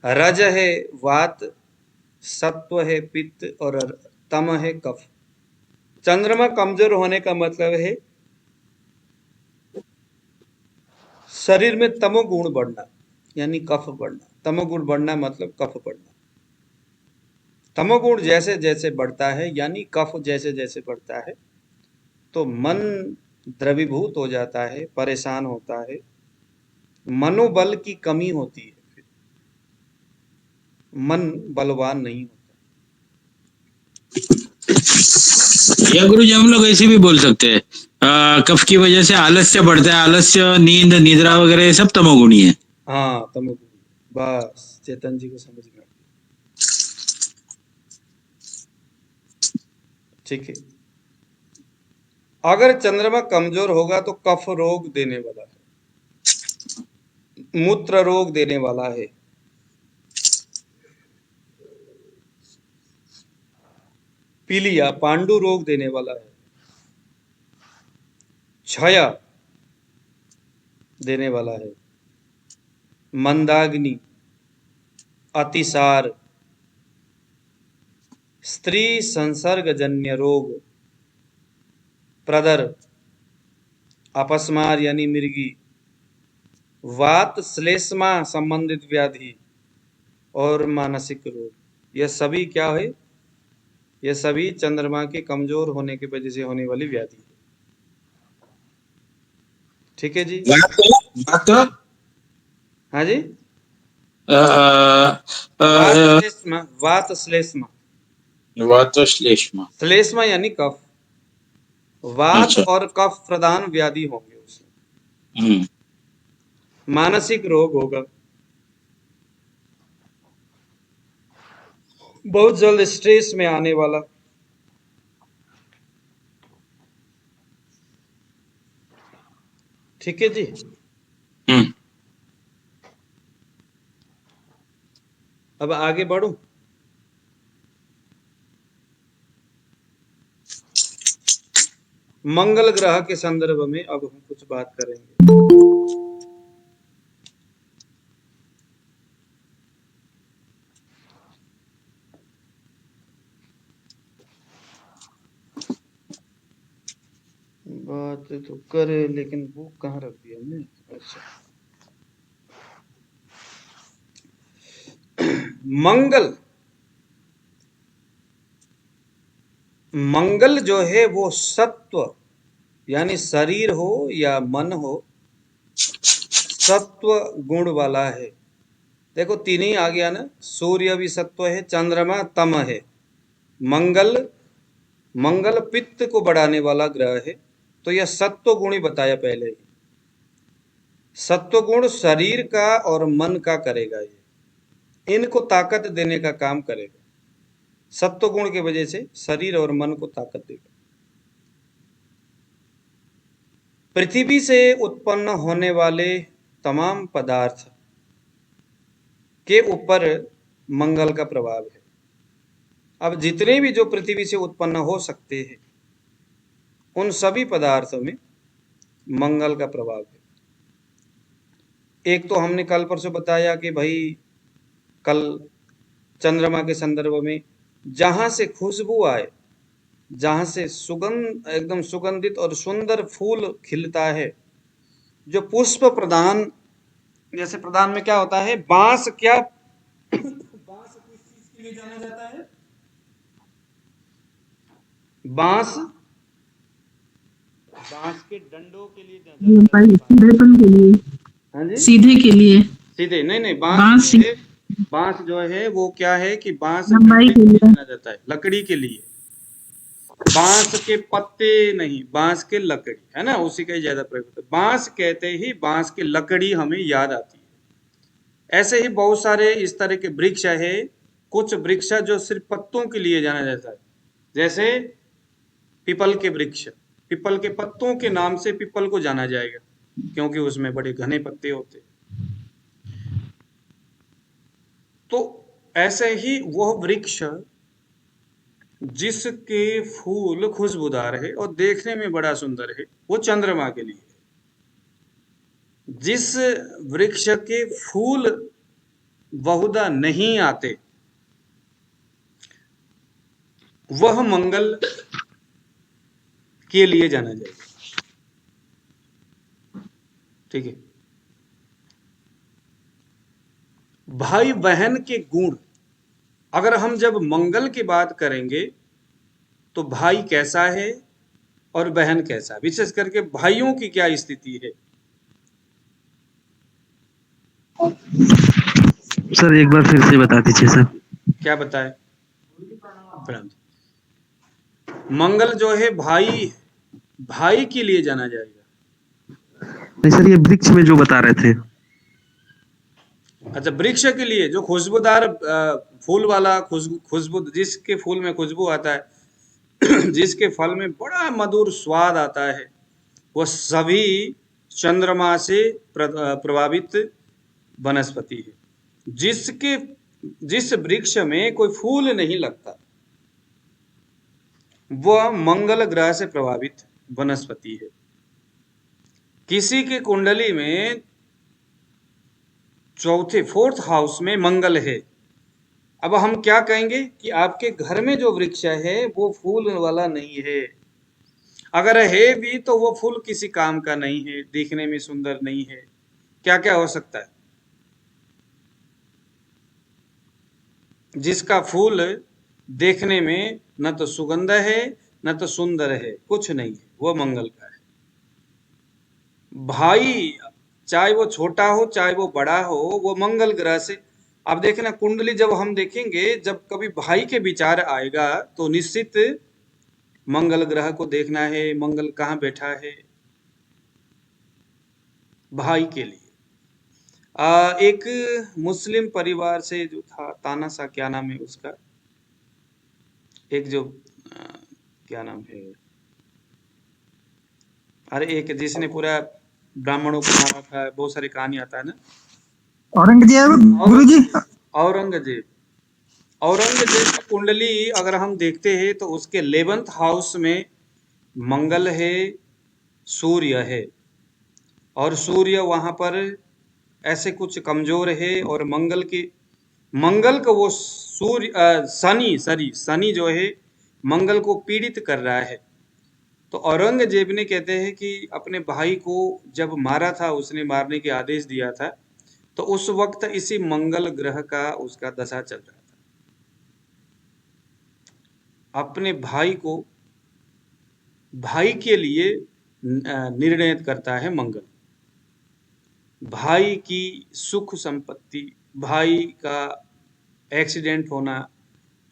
S1: रज है वात, सत्व है पित्त, और तम है कफ। चंद्रमा कमजोर होने का मतलब है शरीर में तमोगुण बढ़ना, यानी कफ बढ़ना। तमोगुण बढ़ना मतलब कफ बढ़ना। तमोगुण जैसे जैसे बढ़ता है, यानी कफ जैसे जैसे बढ़ता है, तो मन द्रवीभूत हो जाता है, परेशान होता है, मनोबल की कमी होती है, फिर मन बलवान नहीं होता।
S5: या गुरुजी हम लोग ऐसे भी बोल सकते हैं, कफ की वजह से आलस्य बढ़ता है, आलस्य, नींद, निद्रा वगैरह ये सब तमोगुणी है।
S1: हाँ, तमोगुण। बस चेतन जी को समझ में आ गया। ठीक है, अगर चंद्रमा कमजोर होगा तो कफ रोग देने वाला है, मूत्र रोग देने वाला है, पीलिया पांडु रोग देने वाला है, क्षय देने वाला है, मंदाग्नि, अतिसार, स्त्री संसर्गजन्य रोग, प्रदर, अपस्मार यानी मिर्गी, वात श्लेष्मा संबंधित व्याधि और मानसिक रोग, यह सभी क्या है? यह सभी चंद्रमा के कमजोर होने की वजह से होने वाली व्याधि है। ठीक है जी।
S5: वात
S1: हाँ जी,
S5: वात
S1: वात श्लेष्मा,
S5: वात श्लेष्मा।
S1: श्लेष्मा यानी कफ, वात
S5: अच्छा।
S1: और कफ प्रधान व्याधि होंगे उसमें। मानसिक रोग होगा, बहुत जल्द स्ट्रेस में आने वाला। ठीक है जी। अब आगे बढ़ूं। मंगल ग्रह के संदर्भ में अब हम कुछ बात करेंगे। बात तो करे लेकिन बुक कहाँ रख दिया हमने? अच्छा, मंगल जो है वो सत्व यानी शरीर हो या मन हो, सत्व गुण वाला है। देखो तीन ही आ गया ना, सूर्य भी सत्व है, चंद्रमा तम है, मंगल पित्त को बढ़ाने वाला ग्रह है। तो यह सत्व गुण ही बताया पहले ही। सत्व गुण शरीर का और मन का करेगा, ये इनको ताकत देने का काम करेगा। सत्व गुण की वजह से शरीर और मन को ताकत देगा। पृथ्वी से उत्पन्न होने वाले तमाम पदार्थ के ऊपर मंगल का प्रभाव है। अब जितने भी जो पृथ्वी से उत्पन्न हो सकते हैं, उन सभी पदार्थों में मंगल का प्रभाव है। एक तो हमने कल परसों बताया कि भाई कल चंद्रमा के संदर्भ में जहां से खुशबू आए, जहां से सुगंध, एकदम सुगंधित और सुंदर फूल खिलता है, जो पुष्प प्रधान, जैसे प्रधान में क्या होता है, बांस, क्या बांस किस चीज के लिए जाना जाता है? बांस के डंडों के लिए जाना जाता है।
S3: सीधेपन के लिए,
S1: हाँ जी,
S3: सीधे के लिए,
S1: सीधे नहीं,
S3: बांस
S1: बांस जो है वो क्या है कि बांस
S3: लंबाई के लिए,
S1: जाना जाता है, लकड़ी के लिए। बांस के पत्ते नहीं, बांस के लकड़ी, है ना, उसी का ही ज्यादा प्रयोग होता है। बांस कहते ही बांस की लकड़ी हमें याद आती है। ऐसे ही बहुत सारे इस तरह के वृक्ष है, कुछ वृक्ष जो सिर्फ पत्तों के लिए जाना जाता है, जैसे पीपल के वृक्ष, पीपल के पत्तों के नाम से पीपल को जाना जाएगा, क्योंकि उसमें बड़े घने पत्ते होते। तो ऐसे ही वह वृक्ष जिसके फूल खुशबूदार है और देखने में बड़ा सुंदर है, वो चंद्रमा के लिए। जिस वृक्ष के फूल बहुधा नहीं आते, वह मंगल के लिए जाना जाएगा। ठीक है। भाई बहन के गुण, अगर हम जब मंगल की बात करेंगे तो भाई कैसा है और बहन कैसा, विशेष करके भाइयों की क्या स्थिति है?
S6: सर एक बार फिर से बता दीजिए सर।
S1: क्या बताए? मंगल जो है भाई के लिए जाना जाएगा।
S6: नहीं सर, ये वृक्ष में जो बता रहे थे।
S1: अच्छा, वृक्ष के लिए जो खुशबूदार फूल वाला, खुशबू, जिसके फूल में खुशबू आता है जिसके फल में बड़ा मधुर स्वाद आता है, वो सभी चंद्रमा से प्रभावित वनस्पति है। जिस वृक्ष में कोई फूल नहीं लगता, वह मंगल ग्रह से प्रभावित वनस्पति है। किसी के कुंडली में चौथे, 4th हाउस में मंगल है, अब हम क्या कहेंगे कि आपके घर में जो वृक्ष है वो फूल वाला नहीं है, अगर है भी तो वो फूल किसी काम का नहीं है, देखने में सुंदर नहीं है। क्या क्या हो सकता है? जिसका फूल देखने में न तो सुगंध है न तो सुंदर है, कुछ नहीं है, वो मंगल का है। भाई चाहे वो छोटा हो चाहे वो बड़ा हो, वो मंगल ग्रह से। अब देखना कुंडली जब हम देखेंगे, जब कभी भाई के विचार आएगा तो निश्चित मंगल ग्रह को देखना है, मंगल कहाँ बैठा है भाई के लिए। एक मुस्लिम परिवार से जो था, ताना सा क्या नाम है उसका, एक जो क्या नाम है, अरे एक जिसने पूरा ब्राह्मणों को मारा था, बहुत सारी कहानी आता है ना,
S4: औरंगजेब गुरुजी।
S1: औरंगजेब। औरंगजेब की कुंडली अगर हम देखते हैं तो उसके 11th हाउस में मंगल है, सूर्य है, और सूर्य वहां पर ऐसे कुछ कमजोर है, और मंगल को वो शनि जो है मंगल को पीड़ित कर रहा है। तो औरंगजेब ने कहते हैं कि अपने भाई को जब मारा था, उसने मारने के आदेश दिया था, तो उस वक्त इसी मंगल ग्रह का उसका दशा चल रहा था। अपने भाई के लिए निर्णय करता है मंगल। भाई की सुख संपत्ति, भाई का एक्सीडेंट होना,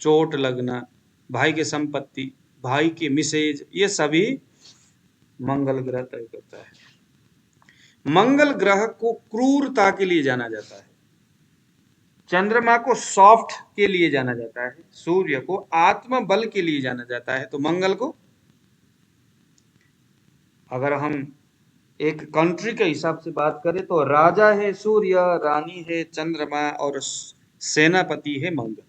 S1: चोट लगना, भाई की संपत्ति, भाई की मिसेज, ये सभी मंगल ग्रह तय करता है। मंगल ग्रह को क्रूरता के लिए जाना जाता है, चंद्रमा को सॉफ्ट के लिए जाना जाता है, सूर्य को आत्मबल के लिए जाना जाता है। तो मंगल को अगर हम एक कंट्री के हिसाब से बात करें तो राजा है सूर्य, रानी है चंद्रमा, और सेनापति है मंगल।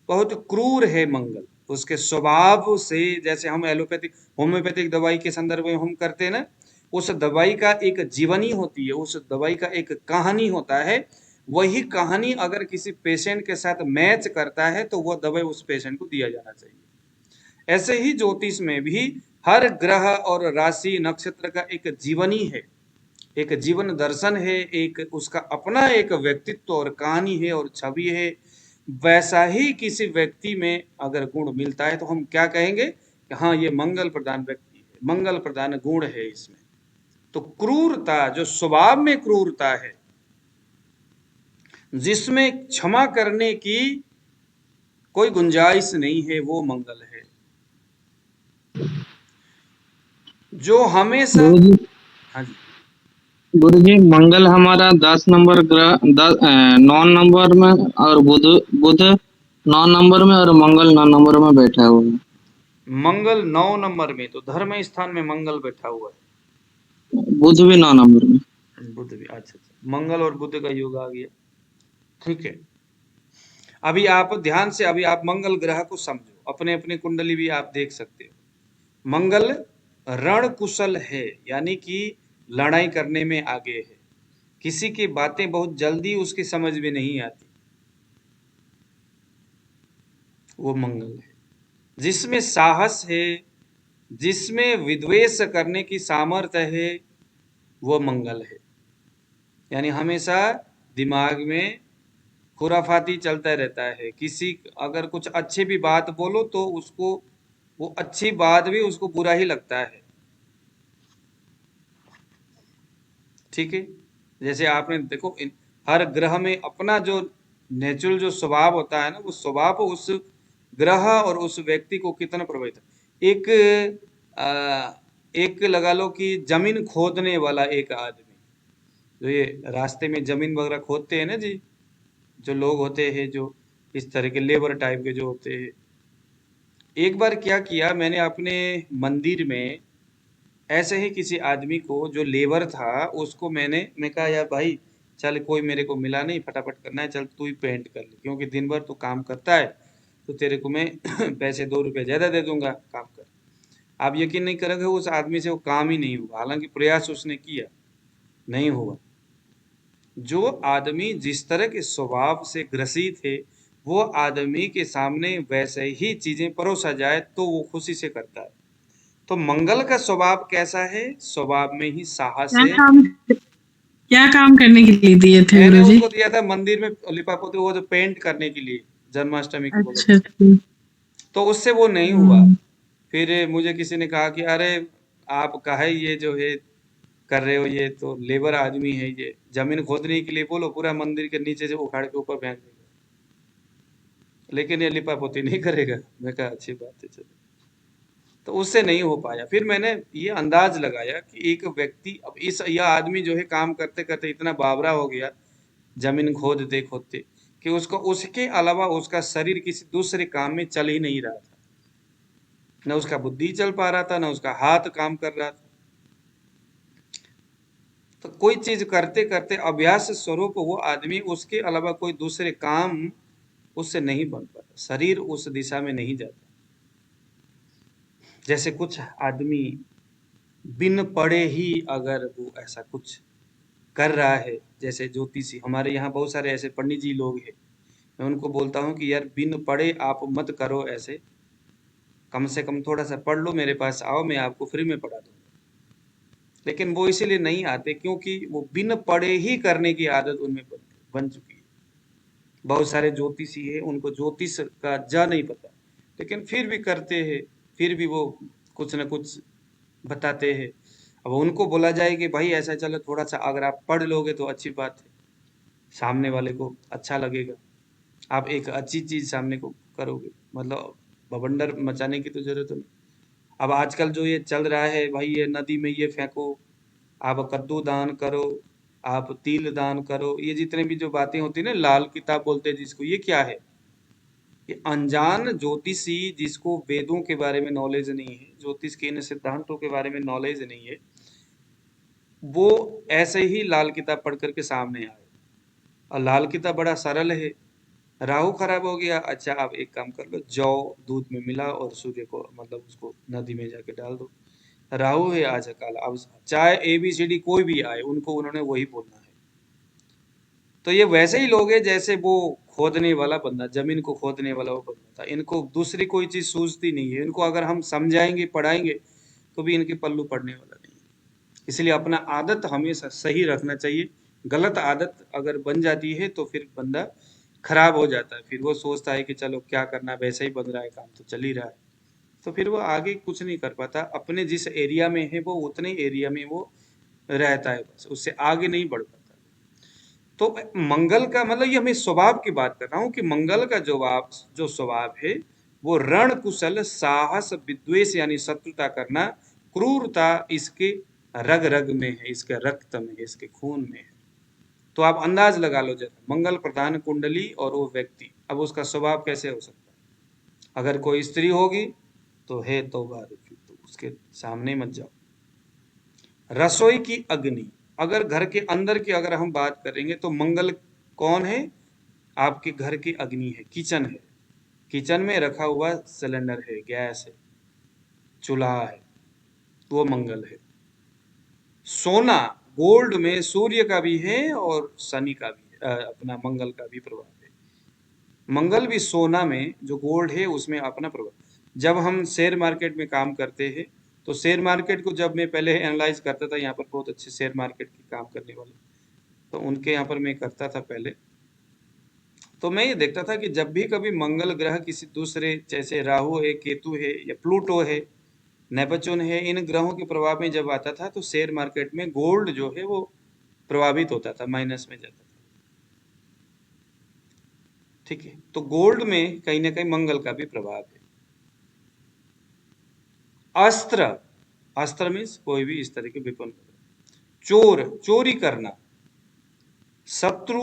S1: बहुत क्रूर है मंगल, उसके स्वभाव से। जैसे हम होम्योपैथिक दवाई के संदर्भ में हम करते हैं ना, उस दवाई का एक जीवनी होती है, उस दवाई का एक कहानी होता है। वही कहानी अगर किसी पेशेंट के साथ मैच करता है तो वो दवाई उस पेशेंट को दिया जाना चाहिए। ऐसे ही ज्योतिष में भी हर ग्रह और राशि नक्षत्र का एक जीवनी है, एक जीवन दर्शन है, एक उसका अपना एक व्यक्तित्व और कहानी है और छवि है। वैसा ही किसी व्यक्ति में अगर गुण मिलता है तो हम क्या कहेंगे कि हाँ, ये मंगल प्रधान व्यक्ति है, मंगल प्रधान गुण है इसमें। तो क्रूरता, जो स्वभाव में क्रूरता है, जिसमें क्षमा करने की कोई गुंजाइश नहीं है, वो मंगल है। जो हमेशा, हाँ जी
S7: गुरुजी, मंगल हमारा 10 नंबर ग्रह 9 नंबर में, और बुध 9 नंबर में, और मंगल 9 नंबर में बैठा हुआ है।
S1: मंगल 9 नंबर में, तो धर्म स्थान में मंगल बैठा हुआ है।
S7: बुध भी 9 नंबर में।
S1: बुध भी, अच्छा, मंगल और बुध का योग आ गया, ठीक है। अभी आप ध्यान से, अभी आप मंगल ग्रह को समझो, अपने अपने कुंडली भी आप देख सकते हो। मंगल रण कुशल है, यानी कि लड़ाई करने में आगे है, किसी की बातें बहुत जल्दी उसकी समझ में नहीं आती, वो मंगल है। जिसमें साहस है, जिसमें विद्वेष करने की सामर्थ्य है, वो मंगल है। यानी हमेशा दिमाग में खुराफाती चलता रहता है। किसी अगर कुछ अच्छी भी बात बोलो तो उसको, वो अच्छी बात भी उसको बुरा ही लगता है, ठीक है। जैसे आपने देखो, हर ग्रह में अपना जो नेचुरल जो स्वभाव होता है ना, वो स्वभाव उस ग्रह और उस व्यक्ति को कितना प्रभावित है। एक लगा लो कि जमीन खोदने वाला एक आदमी, जो ये रास्ते में जमीन वगैरह खोदते हैं ना जी, जो लोग होते हैं जो इस तरह के लेबर टाइप के जो होते हैं। एक बार क्या किया मैंने अपने मंदिर में, ऐसे ही किसी आदमी को जो लेबर था उसको मैं कहा यार भाई चल, कोई मेरे को मिला नहीं, फटाफट करना है, चल तू ही पेंट कर ले, क्योंकि दिन भर तू काम करता है तो तेरे को मैं पैसे 2 रुपये ज्यादा दे दूंगा, काम कर। आप यकीन नहीं करोगे, उस आदमी से वो काम ही नहीं हुआ, हालांकि प्रयास उसने किया, नहीं हुआ। जो आदमी जिस तरह के स्वभाव से ग्रसित है वो आदमी के सामने वैसे ही चीजें परोसा जाए तो वो खुशी से करता है। तो मंगल का स्वभाव कैसा है? स्वभाव में ही साहस
S3: क्या
S1: है।
S3: काम क्या काम करने के लिए दिए थे
S1: मैंने
S3: गुरुजी?
S1: उसको दिया था मंदिर में लिपापोती, वो जो पेंट करने के लिए जन्माष्टमी के
S3: अच्छा
S1: वक्त,
S3: अच्छा।
S1: तो उससे वो नहीं हुआ।
S3: हम्म,
S1: फिर मुझे किसी ने कहा कि अरे आप काहे ये जो है कर रहे हो, ये तो लेबर आदमी है, ये जमीन खोदने के लिए बोलो, पूरा मंदिर के नीचे से उखाड़ के ऊपर फेंक देगा, लेकिन ये लिपापोती नहीं करेगा। मैं कहा अच्छी बात है, चलो। तो उससे नहीं हो पाया। फिर मैंने ये अंदाज लगाया कि एक व्यक्ति, अब इस यह आदमी जो है काम करते करते इतना बावरा हो गया जमीन खोदते खोदते कि उसको उसके अलावा उसका शरीर किसी दूसरे काम में चल ही नहीं रहा था। न उसका बुद्धि चल पा रहा था, न उसका हाथ काम कर रहा था। तो कोई चीज करते करते अभ्यास स्वरूप वो आदमी उसके अलावा कोई दूसरे काम उससे नहीं बन पाता, शरीर उस दिशा में नहीं जाता। जैसे कुछ आदमी बिन पढ़े ही अगर वो ऐसा कुछ कर रहा है, जैसे ज्योतिषी, हमारे यहाँ बहुत सारे ऐसे पंडित जी लोग हैं, मैं उनको बोलता हूँ कि यार बिन पढ़े आप मत करो ऐसे, कम से कम थोड़ा सा पढ़ लो, मेरे पास आओ, मैं आपको फ्री में पढ़ा दूंगा। लेकिन वो इसीलिए नहीं आते क्योंकि वो बिन पढ़े ही करने की आदत उनमें बन चुकी है। बहुत सारे ज्योतिषी हैं, उनको ज्योतिष का जा नहीं पता, लेकिन फिर भी करते हैं, फिर भी वो कुछ न कुछ बताते हैं। अब उनको बोला जाए कि भाई ऐसा चलो, थोड़ा सा अगर आप पढ़ लोगे तो अच्छी बात है, सामने वाले को अच्छा लगेगा, आप एक अच्छी चीज सामने को करोगे, मतलब बवंडर मचाने की तो जरूरत नहीं। अब आजकल जो ये चल रहा है भाई, ये नदी में ये फेंको, आप कद्दू दान करो, आप तिल दान करो, ये जितने भी जो बातें होती है ना, लाल किताब बोलते हैं जिसको, ये क्या है? ये अनजान ज्योतिषी जिसको वेदों के बारे में नॉलेज नहीं है, ज्योतिष के इन सिद्धांतों के बारे में नॉलेज नहीं है, वो ऐसे ही लाल किताब पढ़ करके सामने आए। और लाल किताब बड़ा सरल है। राहु खराब हो गया, अच्छा आप एक काम कर लो, जौ दूध में मिला और सूर्य को, मतलब उसको नदी में जाके डाल दो, राहु है आज काल। अब चाहे ABCD कोई भी आए, उनको उन्होंने वही बोलना है। तो ये वैसे ही लोग हैं जैसे वो खोदने वाला बंदा, जमीन को खोदने वाला वो बंदा था। इनको दूसरी कोई चीज सूझती नहीं है, इनको अगर हम समझाएंगे पढ़ाएंगे तो भी इनके पल्लू पड़ने वाला नहीं है। इसलिए अपना आदत हमेशा सही रखना चाहिए। गलत आदत अगर बन जाती है तो फिर बंदा खराब हो जाता है, फिर वो सोचता है कि चलो क्या करना, वैसे ही बन रहा है, काम तो चल ही रहा है, तो फिर वो आगे कुछ नहीं कर पाता। अपने जिस एरिया में है वो उतने एरिया में वो रहता है, बस उससे आगे नहीं बढ़ पाता। तो मंगल का मतलब, ये मैं स्वभाव की बात कर रहा हूँ कि मंगल का जो स्वभाव है वो रण कुशल, साहस, विद्वेष यानी शत्रुता करना, क्रूरता इसके रग रग में है, इसके रक्त में है, इसके खून में है। तो आप अंदाज लगा लो जरा, मंगल प्रधान कुंडली और वो व्यक्ति, अब उसका स्वभाव कैसे हो सकता है? अगर कोई स्त्री होगी तो है तौबा, तो उसके सामने मत जाओ। रसोई की अग्नि, अगर घर के अंदर की अगर हम बात करेंगे तो मंगल कौन है? आपके घर की अग्नि है, किचन है, किचन में रखा हुआ सिलेंडर है, गैस है, चूल्हा है, वो मंगल है। सोना, गोल्ड में सूर्य का भी है और शनि का भी है, अपना मंगल का भी प्रभाव है। मंगल भी सोना में, जो गोल्ड है उसमें अपना प्रभाव। जब हम शेयर मार्केट में काम करते हैं तो शेयर मार्केट को जब मैं पहले एनालाइज करता था, यहाँ पर बहुत अच्छे शेयर मार्केट के काम करने वाले, तो उनके यहाँ पर मैं करता था पहले, तो मैं ये देखता था कि जब भी कभी मंगल ग्रह किसी दूसरे, जैसे राहु है, केतु है, या प्लूटो है, नेपच्यून है, इन ग्रहों के प्रभाव में जब आता था तो शेयर मार्केट में गोल्ड जो है वो प्रभावित होता था, माइनस में जाता था। ठीक है, तो गोल्ड में कहीं ना कहीं मंगल का भी प्रभाव है। अस्त्र, अस्त्र मीन्स कोई भी इस तरह के विपन, चोर, चोरी करना, शत्रु,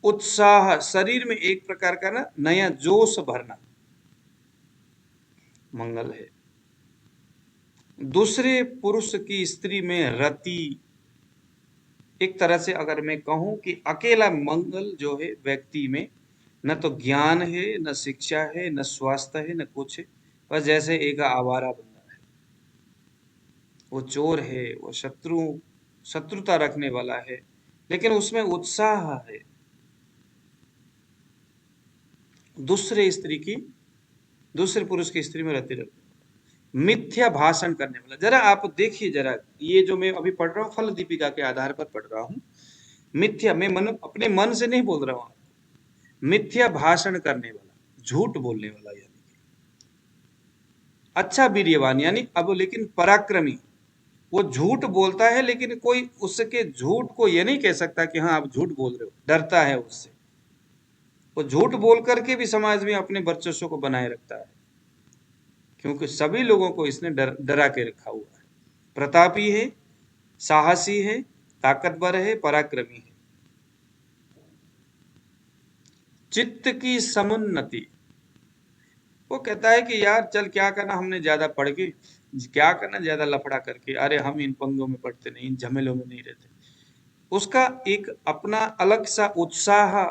S1: उत्साह, शरीर में एक प्रकार का ना नया जोश भरना, मंगल है। दूसरे पुरुष की स्त्री में रति, एक तरह से अगर मैं कहूं कि अकेला मंगल जो है व्यक्ति में, न तो ज्ञान है, न शिक्षा है, न स्वास्थ्य है, न कुछ है, बस जैसे एक आवारा बंदा है। वो चोर है, वो शत्रुता रखने वाला है, लेकिन उसमें उत्साह है। दूसरे पुरुष की स्त्री में रति रखने, मिथ्या भाषण करने वाला। जरा आप देखिए, जरा ये जो मैं अभी पढ़ रहा हूँ फल दीपिका के आधार पर पढ़ रहा हूँ। मिथ्या, मैं अपने मन से नहीं बोल रहा हूँ, मिथ्या भाषण करने वाला, झूठ बोलने वाला, यानी अच्छा वीर्यवान, यानी अब लेकिन पराक्रमी। वो झूठ बोलता है लेकिन कोई उसके झूठ को ये नहीं कह सकता कि हाँ आप झूठ बोल रहे हो, डरता है उससे। वो झूठ बोल करके भी समाज में अपने वर्चस्व को बनाए रखता है, क्योंकि सभी लोगों को इसने डरा के रखा हुआ है। प्रतापी है, साहसी है, ताकतवर है, पराक्रमी है। चित्त की समुन्नति, वो कहता है कि यार चल क्या करना, हमने ज्यादा पढ़ के क्या करना, ज्यादा लफड़ा करके, अरे हम इन पंगों में पड़ते नहीं, इन झमेलों में नहीं रहते। उसका एक अपना अलग सा उत्साह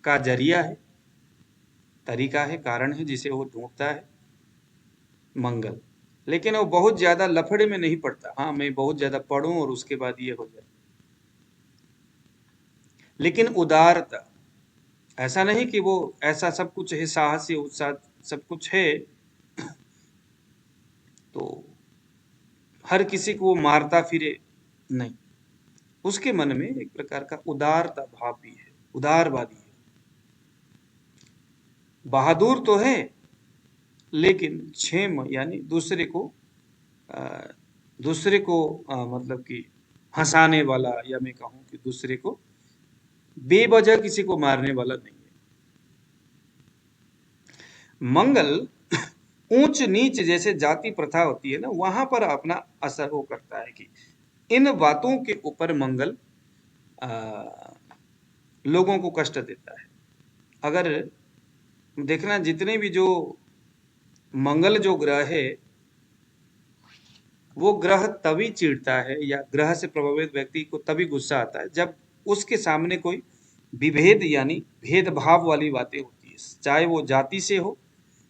S1: का जरिया है, तरीका है, कारण है जिसे वो ढूंढता है, मंगल। लेकिन वो बहुत ज्यादा लफड़े में नहीं पड़ता, हाँ मैं बहुत ज्यादा पढ़ूं और उसके बाद ये हो जाए। लेकिन उदारता, ऐसा नहीं कि वो ऐसा सब कुछ है, साहसी उत्साह सब कुछ है तो हर किसी को वो मारता फिरे, नहीं। उसके मन में एक प्रकार का उदारता भाव भी है, उदारवादी है। बहादुर तो है लेकिन क्षेम, यानी दूसरे को मतलब कि हंसाने वाला, या मैं कहूं कि दूसरे को बेवजह किसी को मारने वाला नहीं है। मंगल ऊंच नीच जैसे जाति प्रथा होती है ना, वहां पर अपना असर वो करता है कि इन बातों के ऊपर मंगल लोगों को कष्ट देता है। अगर देखना, जितने भी जो मंगल जो ग्रह है, वो ग्रह तभी चिढ़ता है या ग्रह से प्रभावित व्यक्ति को तभी गुस्सा आता है जब उसके सामने कोई विभेद यानी भेदभाव वाली बातें होती है, चाहे वो जाति से हो,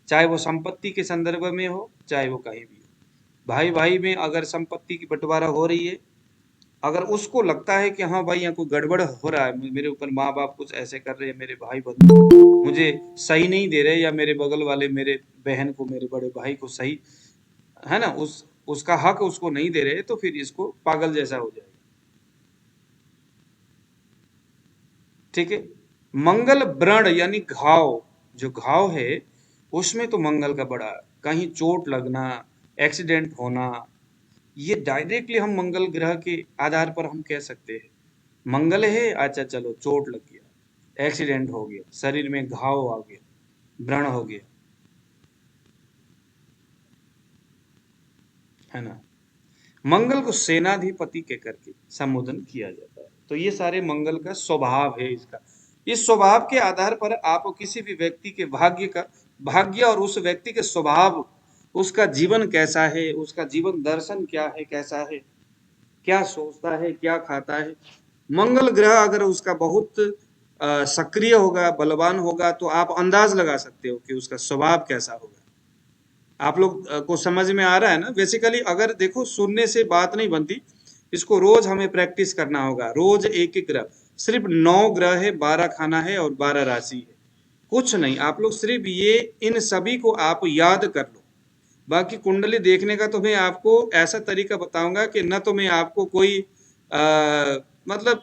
S1: चाहे वो संपत्ति के संदर्भ में हो, चाहे वो कहीं भी हो। भाई भाई में अगर संपत्ति की बंटवारा हो रही है, अगर उसको लगता है कि हाँ भाई यहाँ कोई गड़बड़ हो रहा है, मेरे ऊपर माँ बाप कुछ ऐसे कर रहे हैं, मेरे भाई बंधु मुझे सही नहीं दे रहे, या मेरे बगल वाले मेरे बहन को, मेरे बड़े भाई को सही है ना, उसका हक उसको नहीं दे रहे, तो फिर इसको पागल जैसा हो जाएगा। ठीक है। मंगल व्रण यानी घाव, जो घाव है उसमें तो मंगल का बड़ा, कहीं चोट लगना, एक्सीडेंट होना, ये डायरेक्टली हम मंगल ग्रह के आधार पर हम कह सकते हैं। मंगल है, अच्छा चलो चोट लग गया, एक्सीडेंट हो गया, शरीर में घाव आ गया, व्रण हो गया, है ना। मंगल को सेनाधिपति के करके संबोधन किया जाता है। तो ये सारे मंगल का स्वभाव है इसका। इस स्वभाव के आधार पर आप किसी भी व्यक्ति के भाग्य और उस व्यक्ति के स्वभाव, उसका जीवन कैसा है, उसका जीवन दर्शन क्या है, कैसा है, क्या सोचता है, क्या खाता है। मंगल ग्रह अगर उसका बहुत सक्रिय होगा, बलवान होगा, तो आप अंदाज लगा सकते हो कि उसका स्वभाव कैसा होगा। आप लोग को समझ में आ रहा है ना। बेसिकली अगर देखो, सुनने से बात नहीं बनती, इसको रोज हमें प्रैक्टिस करना होगा। रोज एक एक ग्रह, सिर्फ 9 ग्रह है, 12 खाना है और 12 राशि है, कुछ नहीं। आप लोग सिर्फ ये इन सभी को आप याद कर लो। बाकी कुंडली देखने का तो मैं आपको ऐसा तरीका बताऊंगा कि न तो मैं आपको कोई मतलब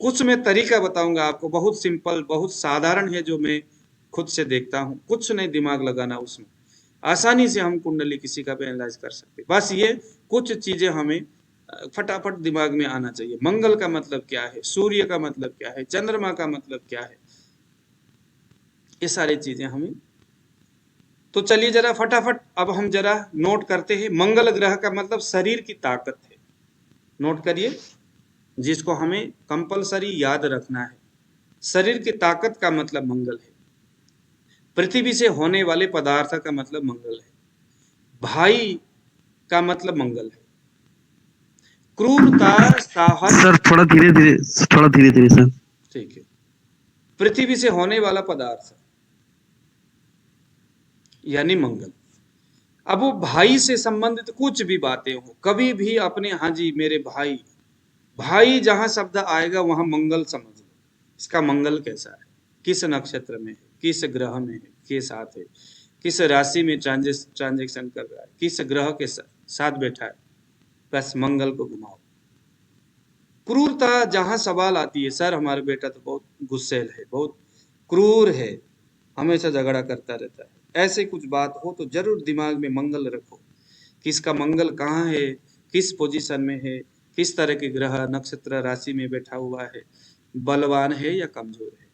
S1: कुछ मैं तरीका बताऊंगा आपको, बहुत सिंपल, बहुत साधारण है, जो मैं खुद से देखता हूँ। कुछ नहीं दिमाग लगाना उसमें, आसानी से हम कुंडली किसी का भी एनालाइज कर सकते। बस ये कुछ चीजें हमें फटाफट दिमाग में आना चाहिए। मंगल का मतलब क्या है, सूर्य का मतलब क्या है, चंद्रमा का मतलब क्या है, ये सारी चीजें हमें। तो चलिए जरा फटाफट अब हम जरा नोट करते हैं। मंगल ग्रह का मतलब शरीर की ताकत है, नोट करिए, जिसको हमें कंपलसरी याद रखना है। शरीर की ताकत का मतलब मंगल है। पृथ्वी से होने वाले पदार्थ का मतलब मंगल है। भाई का मतलब मंगल है। क्रूरता, साहस,
S6: सर थोड़ा धीरे धीरे सर।
S1: ठीक है। पृथ्वी से होने वाला पदार्थ यानी मंगल। अब वो भाई से संबंधित कुछ भी बातें हो, कभी भी अपने, हाँ जी मेरे भाई, भाई जहां शब्द आएगा वहां मंगल समझ लो, इसका मंगल कैसा है। किस नक्षत्र में है, किस ग्रह में है, के साथ है, किस राशि में ट्रांजेक्शन कर रहा है, किस ग्रह के साथ बैठा है, बस मंगल को घुमाओ। क्रूरता जहां सवाल आती है, सर हमारा बेटा तो बहुत गुस्सैल है, बहुत क्रूर है, हमेशा झगड़ा करता रहता है, ऐसे कुछ बात हो तो जरूर दिमाग में मंगल रखो, किसका मंगल कहाँ है, किस पोजीशन में है, किस तरह के ग्रह नक्षत्र राशि में बैठा हुआ है, बलवान है या कमजोर है।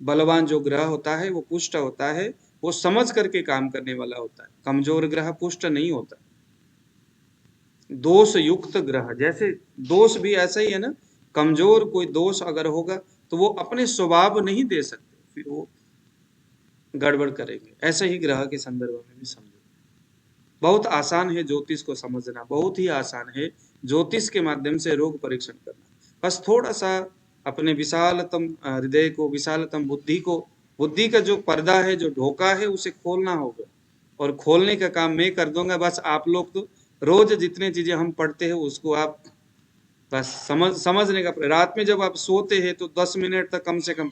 S1: बलवान जो ग्रह होता है वो पुष्ट होता है, वो समझ करके काम करने वाला होता है, कमजोर ग्रह पुष्ट नहीं होता। दोष युक्त ग्रह, जैसे दोष भी ऐसा ही है ना, कमजोर कोई दोष अगर होगा तो वो अपने स्वभाव नहीं दे सकते, फिर वो गड़बड़ करेंगे। ऐसे ही ग्रह के संदर्भ में भी समझो। बहुत आसान है ज्योतिष को समझना, बहुत ही आसान है ज्योतिष के माध्यम से रोग परीक्षण करना। बस थोड़ा सा अपने विशालतम हृदय को, विशालतम बुद्धि को, बुद्धि का जो पर्दा है, जो ढोका है, उसे खोलना होगा, और खोलने का काम मैं कर दूंगा। बस आप लोग तो रोज जितने चीजें हम पढ़ते हैं उसको आप बस समझने का, रात में जब आप सोते हैं तो 10 मिनट तक कम से कम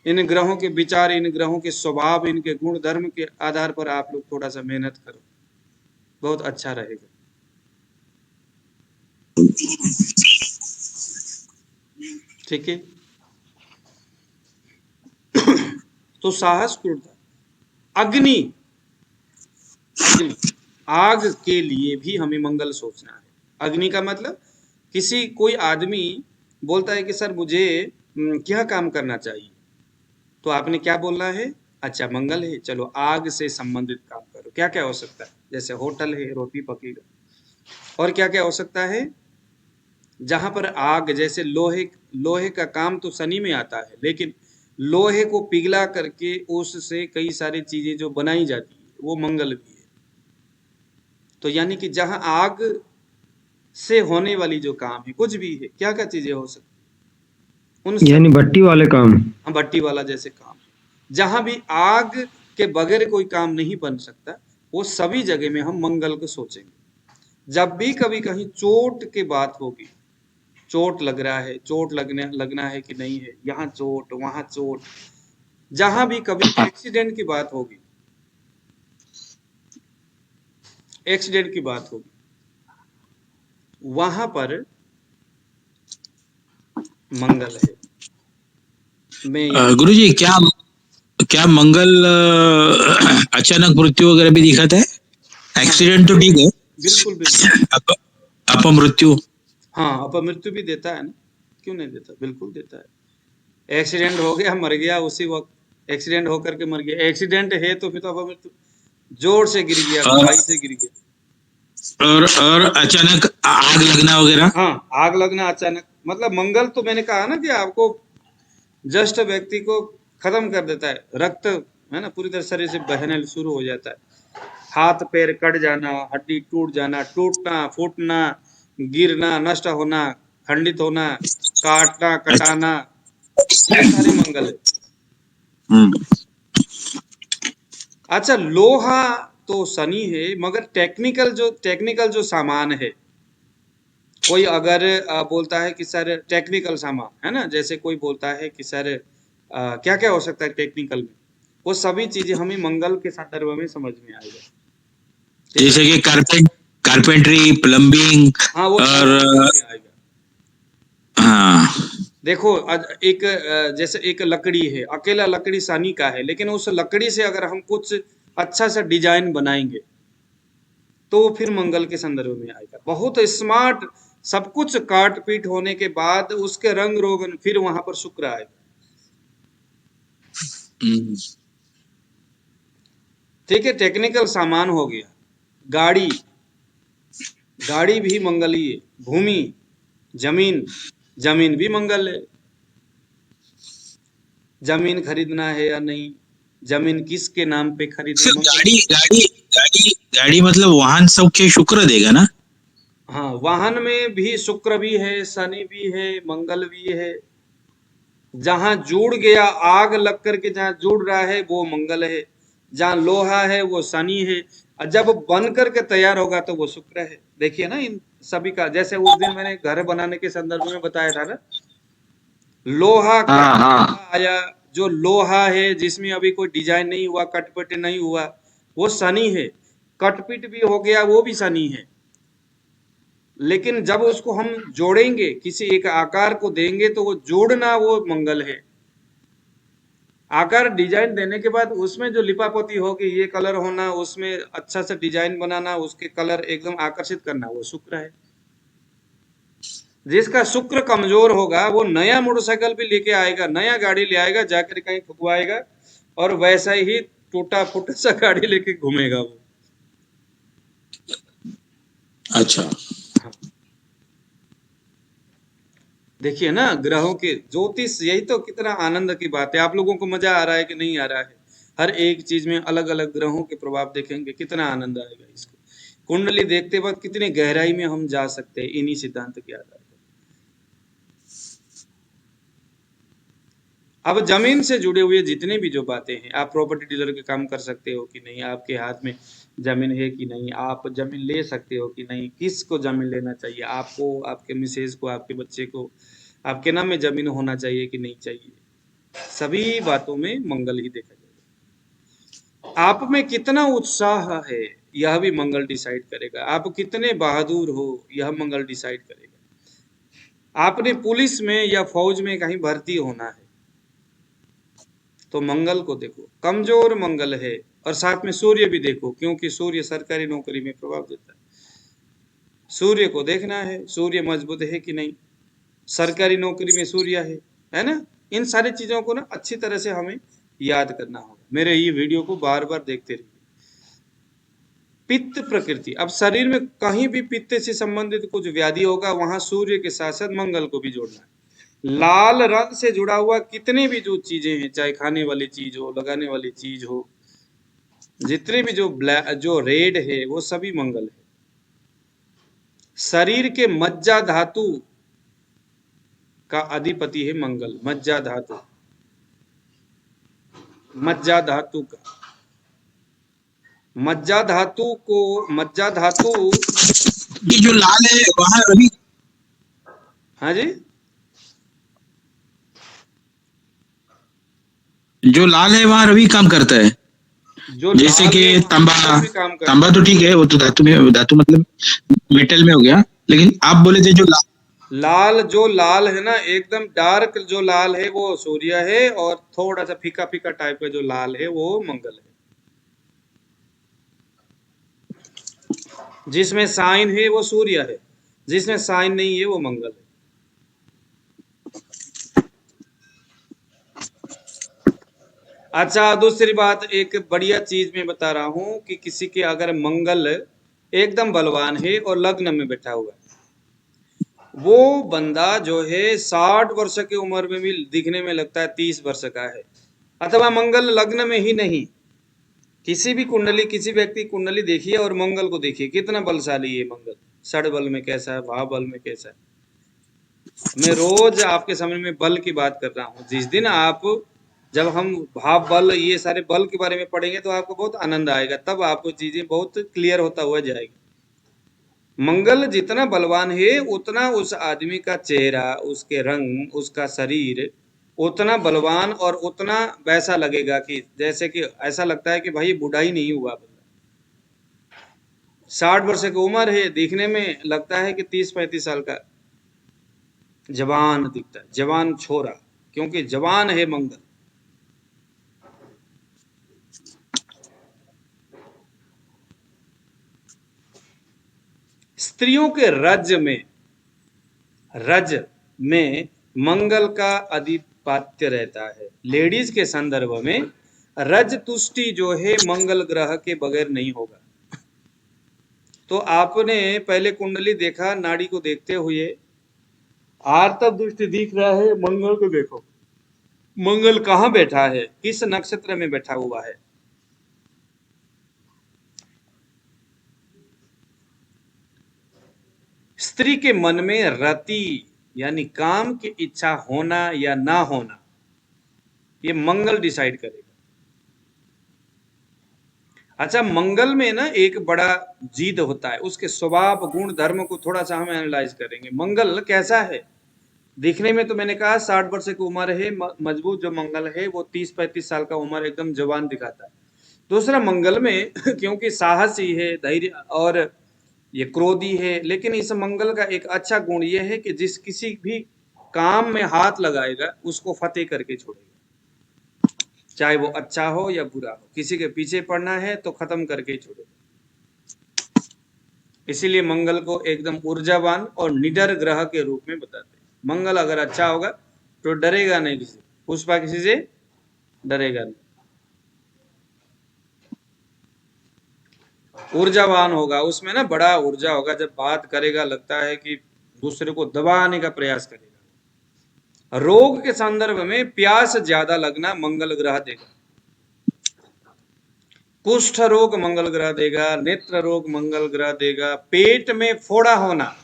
S1: इन ग्रहों के विचार, इन ग्रहों के स्वभाव, इनके गुण धर्म के आधार पर आप लोग थोड़ा सा मेहनत करो, बहुत अच्छा रहेगा। ठीक है। तो साहस, क्रूरता, अग्नि, आग के लिए भी हमें मंगल सोचना है। अग्नि का मतलब किसी कोई आदमी बोलता है कि सर मुझे क्या काम करना चाहिए, तो आपने क्या बोलना है, अच्छा मंगल है, चलो आग से संबंधित काम करो। क्या क्या हो सकता है, जैसे होटल है, रोटी पकेगा, और क्या क्या हो सकता है, जहां पर आग, जैसे लोहे का काम तो शनि में आता है, लेकिन लोहे को पिघला करके उससे कई सारी चीजें जो बनाई जाती है वो मंगल भी है। तो यानी कि जहां आग से होने वाली जो काम है, कुछ भी है, क्या क्या चीजें हो सकती, उन
S6: यानी भट्टी वाले काम।
S1: भट्टी वाला जैसे काम, जहां भी आग के बगैर कोई काम नहीं बन सकता, वो सभी जगह में हम मंगल को सोचेंगे। जब भी कभी कहीं चोट की बात होगी, चोट लग रहा है, चोट लगना है कि नहीं है, यहाँ चोट वहां चोट, जहां भी कभी एक्सीडेंट की बात होगी, एक्सीडेंट की बात होगी, वहां पर मंगल है। मैं
S5: गुरुजी क्या मंगल अचानक मृत्यु वगैरह भी दिखाता है? एक्सीडेंट तो ठीक है,
S1: बिल्कुल बिल्कुल,
S5: अपमृत्यु।
S1: हाँ अपमृत्यु भी देता है ना, क्यों नहीं देता, बिल्कुल देता है। एक्सीडेंट हो गया, मर गया उसी वक्त, एक्सीडेंट होकर के मर गया, एक्सीडेंट है तो फिर तो अपमृत्यु, जोर से गिर गया, गहराई से गिर गया,
S5: और अचानक आग लगना वगैरह।
S1: हाँ आग लगना अचानक, मतलब मंगल तो मैंने कहा ना कि आपको जस्ट व्यक्ति को खत्म कर देता है, रक्त है ना पूरी तरह शरीर से बहना शुरू हो जाता है, हाथ पैर कट जाना, हड्डी टूट जाना, टूटना फूटना, गिरना, नष्ट होना, खंडित होना, काटना कटाना, ये सारे मंगल है। अच्छा लोहा तो शनि है, मगर टेक्निकल जो सामान है, कोई अगर बोलता है कि सर टेक्निकल सामान है ना, जैसे कोई बोलता है कि सर क्या क्या हो सकता है टेक्निकल में, वो सभी चीजें हमें मंगल के संदर्भ में समझ में आएगा।
S5: जैसे कि कारपेंटरी, प्लम्बिंग,
S1: हाँ वो
S5: और
S1: आएगा।
S5: हाँ
S1: देखो एक जैसे एक लकड़ी है, अकेला लकड़ी शनि का है, लेकिन उस लकड़ी से अगर हम कुछ अच्छा सा डिजाइन बनाएंगे तो फिर मंगल के संदर्भ में आएगा। बहुत स्मार्ट, सब कुछ काट पीट होने के बाद उसके रंग रोगन, फिर वहां पर शुक्र आएगा। ठीक है, टेक्निकल सामान हो गया, गाड़ी भी मंगली है, भूमि जमीन भी मंगल है, जमीन खरीदना है या नहीं, जमीन किसके नाम पे खरीदे,
S5: गाड़ी मतलब वाहन सौख्य शुक्र देगा ना।
S1: हाँ वाहन में भी शुक्र भी है, शनि भी है, मंगल भी है। जहां जुड़ गया, आग लग करके जहां जुड़ रहा है वो मंगल है, जहां लोहा है वो शनि है, और जब बन करके तैयार होगा तो वो शुक्र है। देखिए ना इन सभी का, जैसे उस दिन मैंने घर बनाने के संदर्भ में बताया था ना, लोहा आया जो लोहा है जिसमें अभी कोई डिजाइन नहीं हुआ, कटपट नहीं हुआ, वो शनि है। कटपिट भी हो गया वो भी शनि है। लेकिन जब उसको हम जोड़ेंगे, किसी एक आकार को देंगे, तो वो जोड़ना वो मंगल है। आकार डिजाइन देने के बाद उसमें जो लिपापोती होगी, ये कलर होना, उसमें अच्छा सा डिजाइन बनाना, उसके कलर एकदम आकर्षित करना, वो शुक्र है। जिसका शुक्र कमजोर होगा वो नया मोटरसाइकिल भी लेके आएगा, नया गाड़ी ले आएगा, जाकर कहीं ठुकवाएगा और वैसा ही टूटा फूटा सा गाड़ी लेके घूमेगा वो।
S5: अच्छा,
S1: देखिए ना, ग्रहों के ज्योतिष, यही तो कितना आनंद की बात है। आप लोगों को मजा आ रहा है कि नहीं आ रहा है? हर एक चीज में अलग अलग ग्रहों के प्रभाव देखेंगे, कितना आनंद आएगा। इसको कुंडली देखते वक्त कितनी गहराई में हम जा सकते हैं इन्हीं सिद्धांत के आधार पर। अब जमीन से जुड़े हुए जितने भी जो बातें हैं, आप प्रॉपर्टी डीलर के काम कर सकते हो कि नहीं, आपके हाथ में जमीन है कि नहीं, आप जमीन ले सकते हो कि नहीं, किसको जमीन लेना चाहिए, आपको, आपके मिसेज को, आपके बच्चे को, आपके नाम में जमीन होना चाहिए कि नहीं चाहिए, सभी बातों में मंगल ही देखा जाएगा। आप में कितना उत्साह है यह भी मंगल डिसाइड करेगा। आप कितने बहादुर हो यह मंगल डिसाइड करेगा। आपने पुलिस में या फौज में कहीं भर्ती होना है तो मंगल को देखो, कमजोर मंगल है। और साथ में सूर्य भी देखो, क्योंकि सूर्य सरकारी नौकरी में प्रभाव देता है। सूर्य को देखना है, सूर्य मजबूत है कि नहीं, सरकारी नौकरी में सूर्य है ना। इन सारी चीजों को ना अच्छी तरह से हमें याद करना होगा। मेरे ये वीडियो को बार बार देखते रहिए। पित्त प्रकृति, अब शरीर में कहीं भी पित्त से संबंधित कुछ व्याधि होगा, वहां सूर्य के साथ साथ मंगल को भी जोड़ना है। लाल रंग से जुड़ा हुआ कितने भी जो चीजें हैं, चाहे खाने वाली चीज हो, लगाने वाली चीज हो, जितने भी जो रेड है, वो सभी मंगल है। शरीर के मज्जा धातु का अधिपति है मंगल। मज्जा धातु, मज्जा धातु का, मज्जा धातु को, मज्जा धातु,
S5: ये जो लाल है वहां रवि,
S1: हाँ जी,
S5: जो लाल है वहां रवि काम करता है।
S1: जो
S5: जैसे
S1: लाल
S5: कि
S1: है,
S5: तांबा,
S1: वो भी काम करता
S5: तांबा तो ठीक है, वो तो धातु में, धातु मतलब मेटल में हो गया। लेकिन आप बोले थे जो
S1: लाल, जो लाल है ना, एकदम डार्क जो लाल है वो सूर्य है, और थोड़ा सा फीका फीका टाइप का जो लाल है वो मंगल है। जिसमें साइन है वो सूर्य है, जिसमें साइन नहीं है वो मंगल है। अच्छा, दूसरी बात, एक बढ़िया चीज मैं बता रहा हूं कि किसी के अगर मंगल एकदम बलवान है और लग्न में बैठा हुआ है, वो बंदा जो है 60 वर्ष की उम्र में भी दिखने में लगता है 30 वर्ष का है। अथवा मंगल लग्न में ही नहीं, किसी भी कुंडली, किसी व्यक्ति कुंडली देखिए और मंगल को देखिए, कितना बलशाली है मंगल। षड बल में कैसा है, भाव बल में कैसा है। मैं रोज आपके सामने में बल की बात कर रहा हूँ। जिस दिन आप, जब हम भाव बल, ये सारे बल के बारे में पढ़ेंगे तो आपको बहुत आनंद आएगा, तब आपको चीजें बहुत क्लियर होता हुआ जाएगी। मंगल जितना बलवान है, उतना उस आदमी का चेहरा, उसके रंग, उसका शरीर उतना बलवान और उतना वैसा लगेगा कि जैसे कि ऐसा लगता है कि भाई बूढ़ा ही नहीं हुआ बंदा। 60 वर्ष की उम्र है, दिखने में लगता है कि 30-35 साल का जवान दिखता है, जवान छोरा, क्योंकि जवान है मंगल। स्त्रियों के रज में मंगल का अधिपत्य रहता है। लेडीज के संदर्भ में रज तुष्टि जो है मंगल ग्रह के बगैर नहीं होगा। तो आपने पहले कुंडली देखा, नाड़ी को देखते हुए आर्तव दृष्टि दिख रहा है, मंगल को देखो, मंगल कहाँ बैठा है, किस नक्षत्र में बैठा हुआ है। स्त्री के मन में रति यानी काम की इच्छा होना या ना होना, ये मंगल डिसाइड करेगा। अच्छा, मंगल में ना एक बड़ा जीत होता है, उसके स्वभाव, गुण, धर्म को थोड़ा सा हम एनालाइज करेंगे। मंगल कैसा है? दिखने में तो मैंने कहा 60 वर्ष की उम्र है, मजबूत जो मंगल है वो 30-35 साल का उम्र एकदम जवान दिखाता है। दूसरा मंगल में क्योंकि साहसी है, धैर्य और ये क्रोधी है, लेकिन इस मंगल का एक अच्छा गुण ये है कि जिस किसी भी काम में हाथ लगाएगा उसको फतेह करके छोड़ेगा, चाहे वो अच्छा हो या बुरा हो। किसी के पीछे पड़ना है तो खत्म करके ही छोड़ेगा। इसीलिए मंगल को एकदम ऊर्जावान और निडर ग्रह के रूप में बताते हैं। मंगल अगर अच्छा होगा तो डरेगा नहीं किसी, पुष्पा किसी से डरेगा नहीं। ऊर्जावान होगा, उसमें ना बड़ा ऊर्जा होगा, जब बात करेगा लगता है कि दूसरे को दबाने का प्रयास करेगा। रोग के संदर्भ में प्यास ज्यादा लगना मंगल ग्रह देगा। कुष्ठ रोग मंगल ग्रह देगा, नेत्र रोग मंगल ग्रह देगा, पेट में फोड़ा होना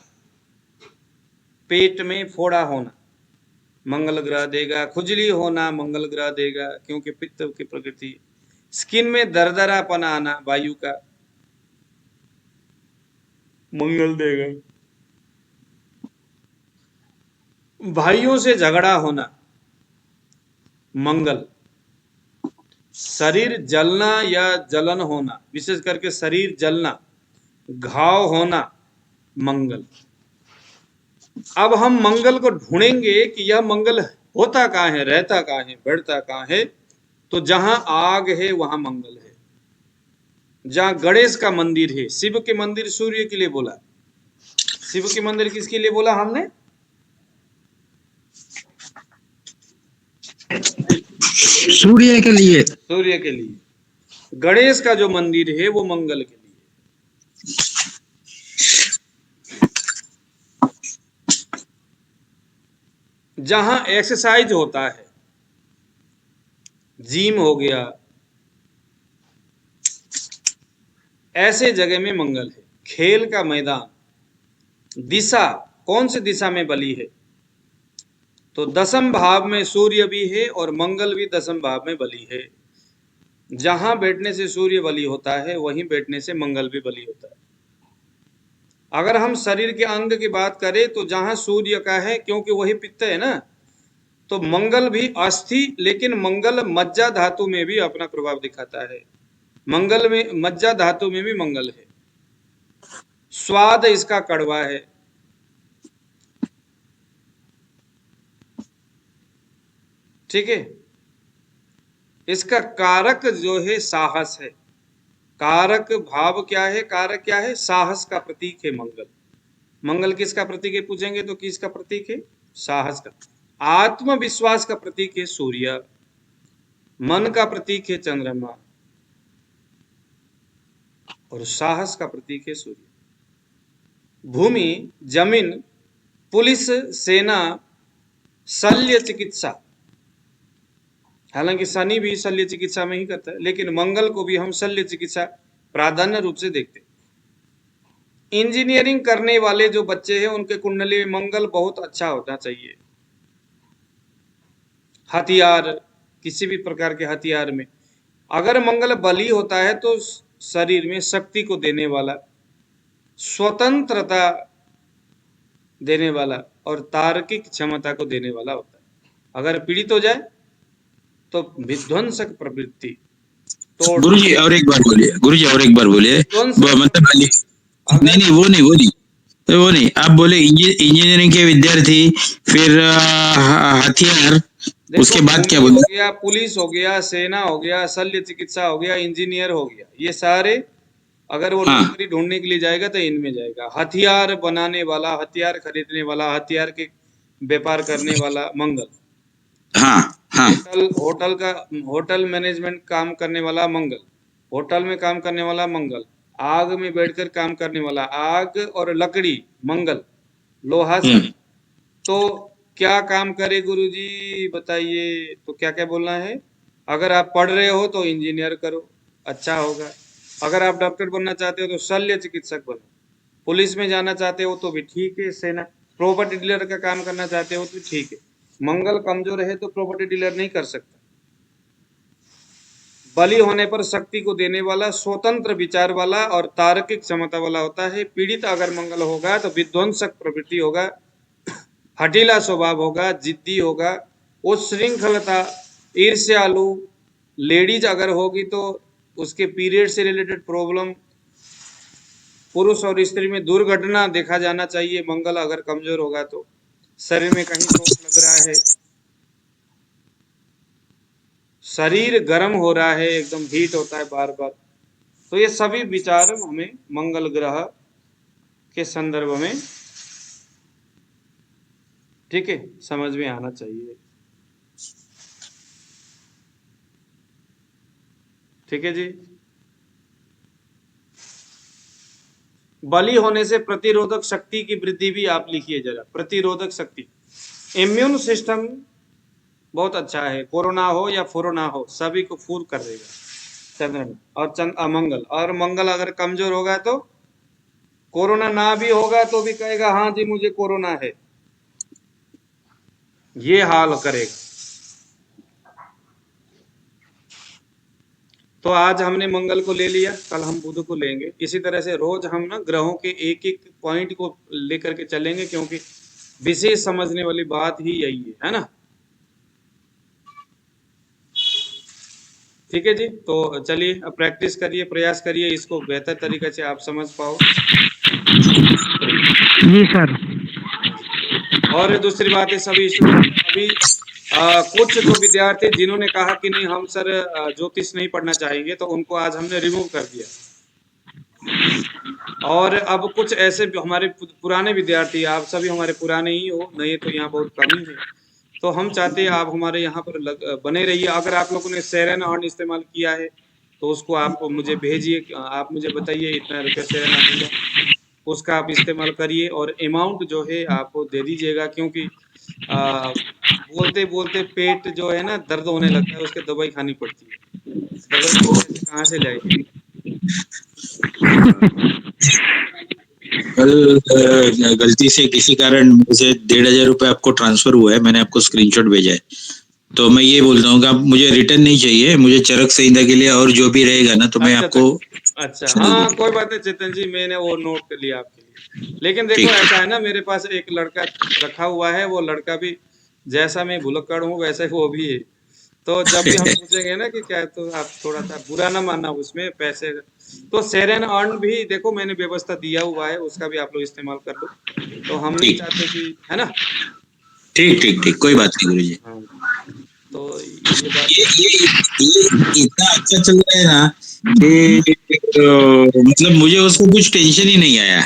S1: मंगल ग्रह देगा, खुजली होना मंगल ग्रह देगा क्योंकि पित्त की प्रकृति। स्किन में दरदरापन आना वायु का मंगल देगा। भाइयों से झगड़ा होना मंगल। शरीर जलना या जलन होना, विशेष करके शरीर जलना, घाव होना मंगल। अब हम मंगल को ढूंढेंगे कि यह मंगल होता कहाँ है, रहता कहाँ है, बढ़ता कहाँ है। तो जहां आग है वहां मंगल है। जहां गणेश का मंदिर है, शिव के मंदिर सूर्य के लिए बोला, शिव के मंदिर किसके लिए बोला हमने?
S6: सूर्य के लिए।
S1: सूर्य के लिए। गणेश का जो मंदिर है वो मंगल के लिए। जहां एक्सरसाइज होता है, जिम हो गया, ऐसे जगह में मंगल है। खेल का मैदान, दिशा कौन सी दिशा में बली है? तो दसम भाव में सूर्य भी है और मंगल भी दसम भाव में बली है। जहां बैठने से सूर्य बली होता है वहीं बैठने से मंगल भी बली होता है। अगर हम शरीर के अंग की बात करें तो जहां सूर्य का है, क्योंकि वही पित्त है ना, तो मंगल भी अस्थि, लेकिन मंगल मज्जा धातु में भी अपना प्रभाव दिखाता है। मंगल में मज्जा धातु में भी मंगल है। स्वाद इसका कड़वा है। ठीक है। इसका कारक जो है साहस है। कारक भाव क्या है? कारक क्या है? साहस का प्रतीक है मंगल। मंगल किसका प्रतीक है पूछेंगे तो किसका प्रतीक है? साहस का। आत्मविश्वास का प्रतीक है सूर्य। मन का प्रतीक है चंद्रमा और साहस का प्रतीक है सूर्य। भूमि, जमीन, पुलिस, सेना, शल्य चिकित्सा। हालांकि शनि भी शल्य चिकित्सा में ही करता है, लेकिन मंगल को भी हम शल्य चिकित्सा प्राधान्य रूप से देखते हैं। इंजीनियरिंग करने वाले जो बच्चे हैं उनके कुंडली में मंगल बहुत अच्छा होना चाहिए। हथियार, किसी भी प्रकार के हथियार में अगर मंगल बली होता है तो शरीर में शक्ति को देने वाला, स्वतंत्रता देने वाला और तार्किक क्षमता को देने वाला होता है। अगर पीड़ित हो जाए तो विध्वंसक प्रवृत्ति। तो
S5: गुरुजी और एक बार बोलिए, गुरुजी और एक बार बोलिए। मतलब नहीं, वो नहीं, आप बोले इंजीनियरिंग के विद्यार्थी, फिर हथियार, उसके बाद क्या बोले?
S1: हो गया, पुलिस हो गया, सेना हो गया, शल्य चिकित्सा हो गया, इंजीनियर हो गया, ये सारे अगर वो नौकरी ढूंढने के लिए जाएगा तो इनमें जाएगा। हथियार बनाने वाला, हथियार खरीदने वाला, हथियार के व्यापार करने वाला मंगल। होटल का होटल मैनेजमेंट काम करने वाला मंगल। होटल में काम करने वाला मंगल। आग में बैठकर काम करने वाला, आग और लकड़ी मंगल, लोहा से। तो क्या काम करे गुरुजी बताइए? तो क्या क्या बोलना है? अगर आप पढ़ रहे हो तो इंजीनियर करो, अच्छा होगा। अगर आप डॉक्टर बनना चाहते हो तो शल्य चिकित्सक बनो। पुलिस में जाना चाहते हो तो भी ठीक है। सेना, प्रॉपर्टी डीलर का काम करना चाहते हो तो ठीक है। मंगल कमजोर है तो प्रॉपर्टी डीलर नहीं कर सकता। बली होने पर शक्ति को देने वाला, स्वतंत्र विचार वाला और तार्किक क्षमता वाला होता है। पीड़ित अगर मंगल होगा तो विध्वंसक प्रवृत्ति होगा, हठीला स्वभाव होगा, जिद्दी होगा, उच्छृंखलता, ईर्ष्यालु, लेडीज अगर होगी तो उसके पीरियड से रिलेटेड प्रॉब्लम, पुरुष और स्त्री में दुर्घटना देखा जाना चाहिए। मंगल अगर कमजोर होगा तो शरीर में कहीं चोट लग रहा है, शरीर गर्म हो रहा है, एकदम हीट होता है बार बार, तो ये सभी विचार हमें मंगल ग्रह के संदर्भ में, ठीक है, समझ में आना चाहिए। ठीक है जी। बलि होने से प्रतिरोधक शक्ति की वृद्धि भी आप लिखिए जरा, प्रतिरोधक शक्ति, इम्यून सिस्टम बहुत अच्छा है, कोरोना हो या फोरोना हो सभी को फूर कर देगा चंद्रमा और मंगल। और मंगल अगर कमजोर होगा तो कोरोना ना भी होगा तो भी कहेगा हाँ जी मुझे कोरोना है, ये हाल करेगा। तो आज हमने मंगल को ले लिया, कल हम बुध को लेंगे। इसी तरह से रोज हम ना ग्रहों के एक एक पॉइंट को लेकर के चलेंगे, क्योंकि विशेष समझने वाली बात ही यही है ना। ठीक है जी, तो चलिए अब प्रैक्टिस करिए, प्रयास करिए, इसको बेहतर तरीके से आप समझ पाओ।
S4: जी सर।
S1: और दूसरी बात है सभी स्टूडेंट, अभी कुछ जो विद्यार्थी जिन्होंने कहा कि नहीं हम सर ज्योतिष नहीं पढ़ना चाहेंगे, तो उनको आज हमने रिमूव कर दिया। और अब कुछ ऐसे हमारे पुराने विद्यार्थी, आप सभी हमारे पुराने ही हो, नहीं तो यहाँ बहुत कम ही है, तो हम चाहते हैं आप हमारे यहाँ पर बने रहिए। अगर आप लोगों ने सेरेन ऑन इस्तेमाल किया है तो उसको आप मुझे भेजिए, आप मुझे बताइए इतना रुपया सेरेन ऑन, उसका आप इस्तेमाल करिए और अमाउंट जो है आप दे दीजिएगा, क्योंकि बोलते बोलते पेट जो है ना दर्द होने लगता है, उसके दवाई खानी पड़ती है, दवाई कहाँ से लाएगी।
S5: कल गलती से किसी कारण मुझे 1500 रुपए आपको ट्रांसफर हुआ है, मैंने आपको स्क्रीनशॉट भेजा है, तो मैं ये बोलता हूँ कि आप मुझे रिटर्न नहीं चाहिए, मुझे चरक संहिता के लिए और जो भी रहेगा ना तो मैं आपको।
S1: अच्छा हाँ कोई बात नहीं चेतन जी, मैंने वो नोट कर लिया आपके लिए। लेकिन देखो ऐसा है ना, मेरे पास एक लड़का रखा हुआ है, वो लड़का भी जैसा मैं भुलक्कड़ हूँ वैसे वो भी है, तो जब भी हम पूछेंगे ना कि क्या, तो आप थोड़ा सा बुरा ना मानना उसमें पैसे। तो सेरेन अर्न भी देखो मैंने व्यवस्था दिया हुआ है, उसका भी आप लोग इस्तेमाल कर लो, तो हम नहीं चाहते कि, है ना। ठीक
S5: ठीक ठीक, कोई बात नहीं गुरुजी।
S1: हाँ, तो ये बात
S5: ये इतना अच्छा चल रहा है ना कि मतलब मुझे उसको कुछ टेंशन ही नहीं आया।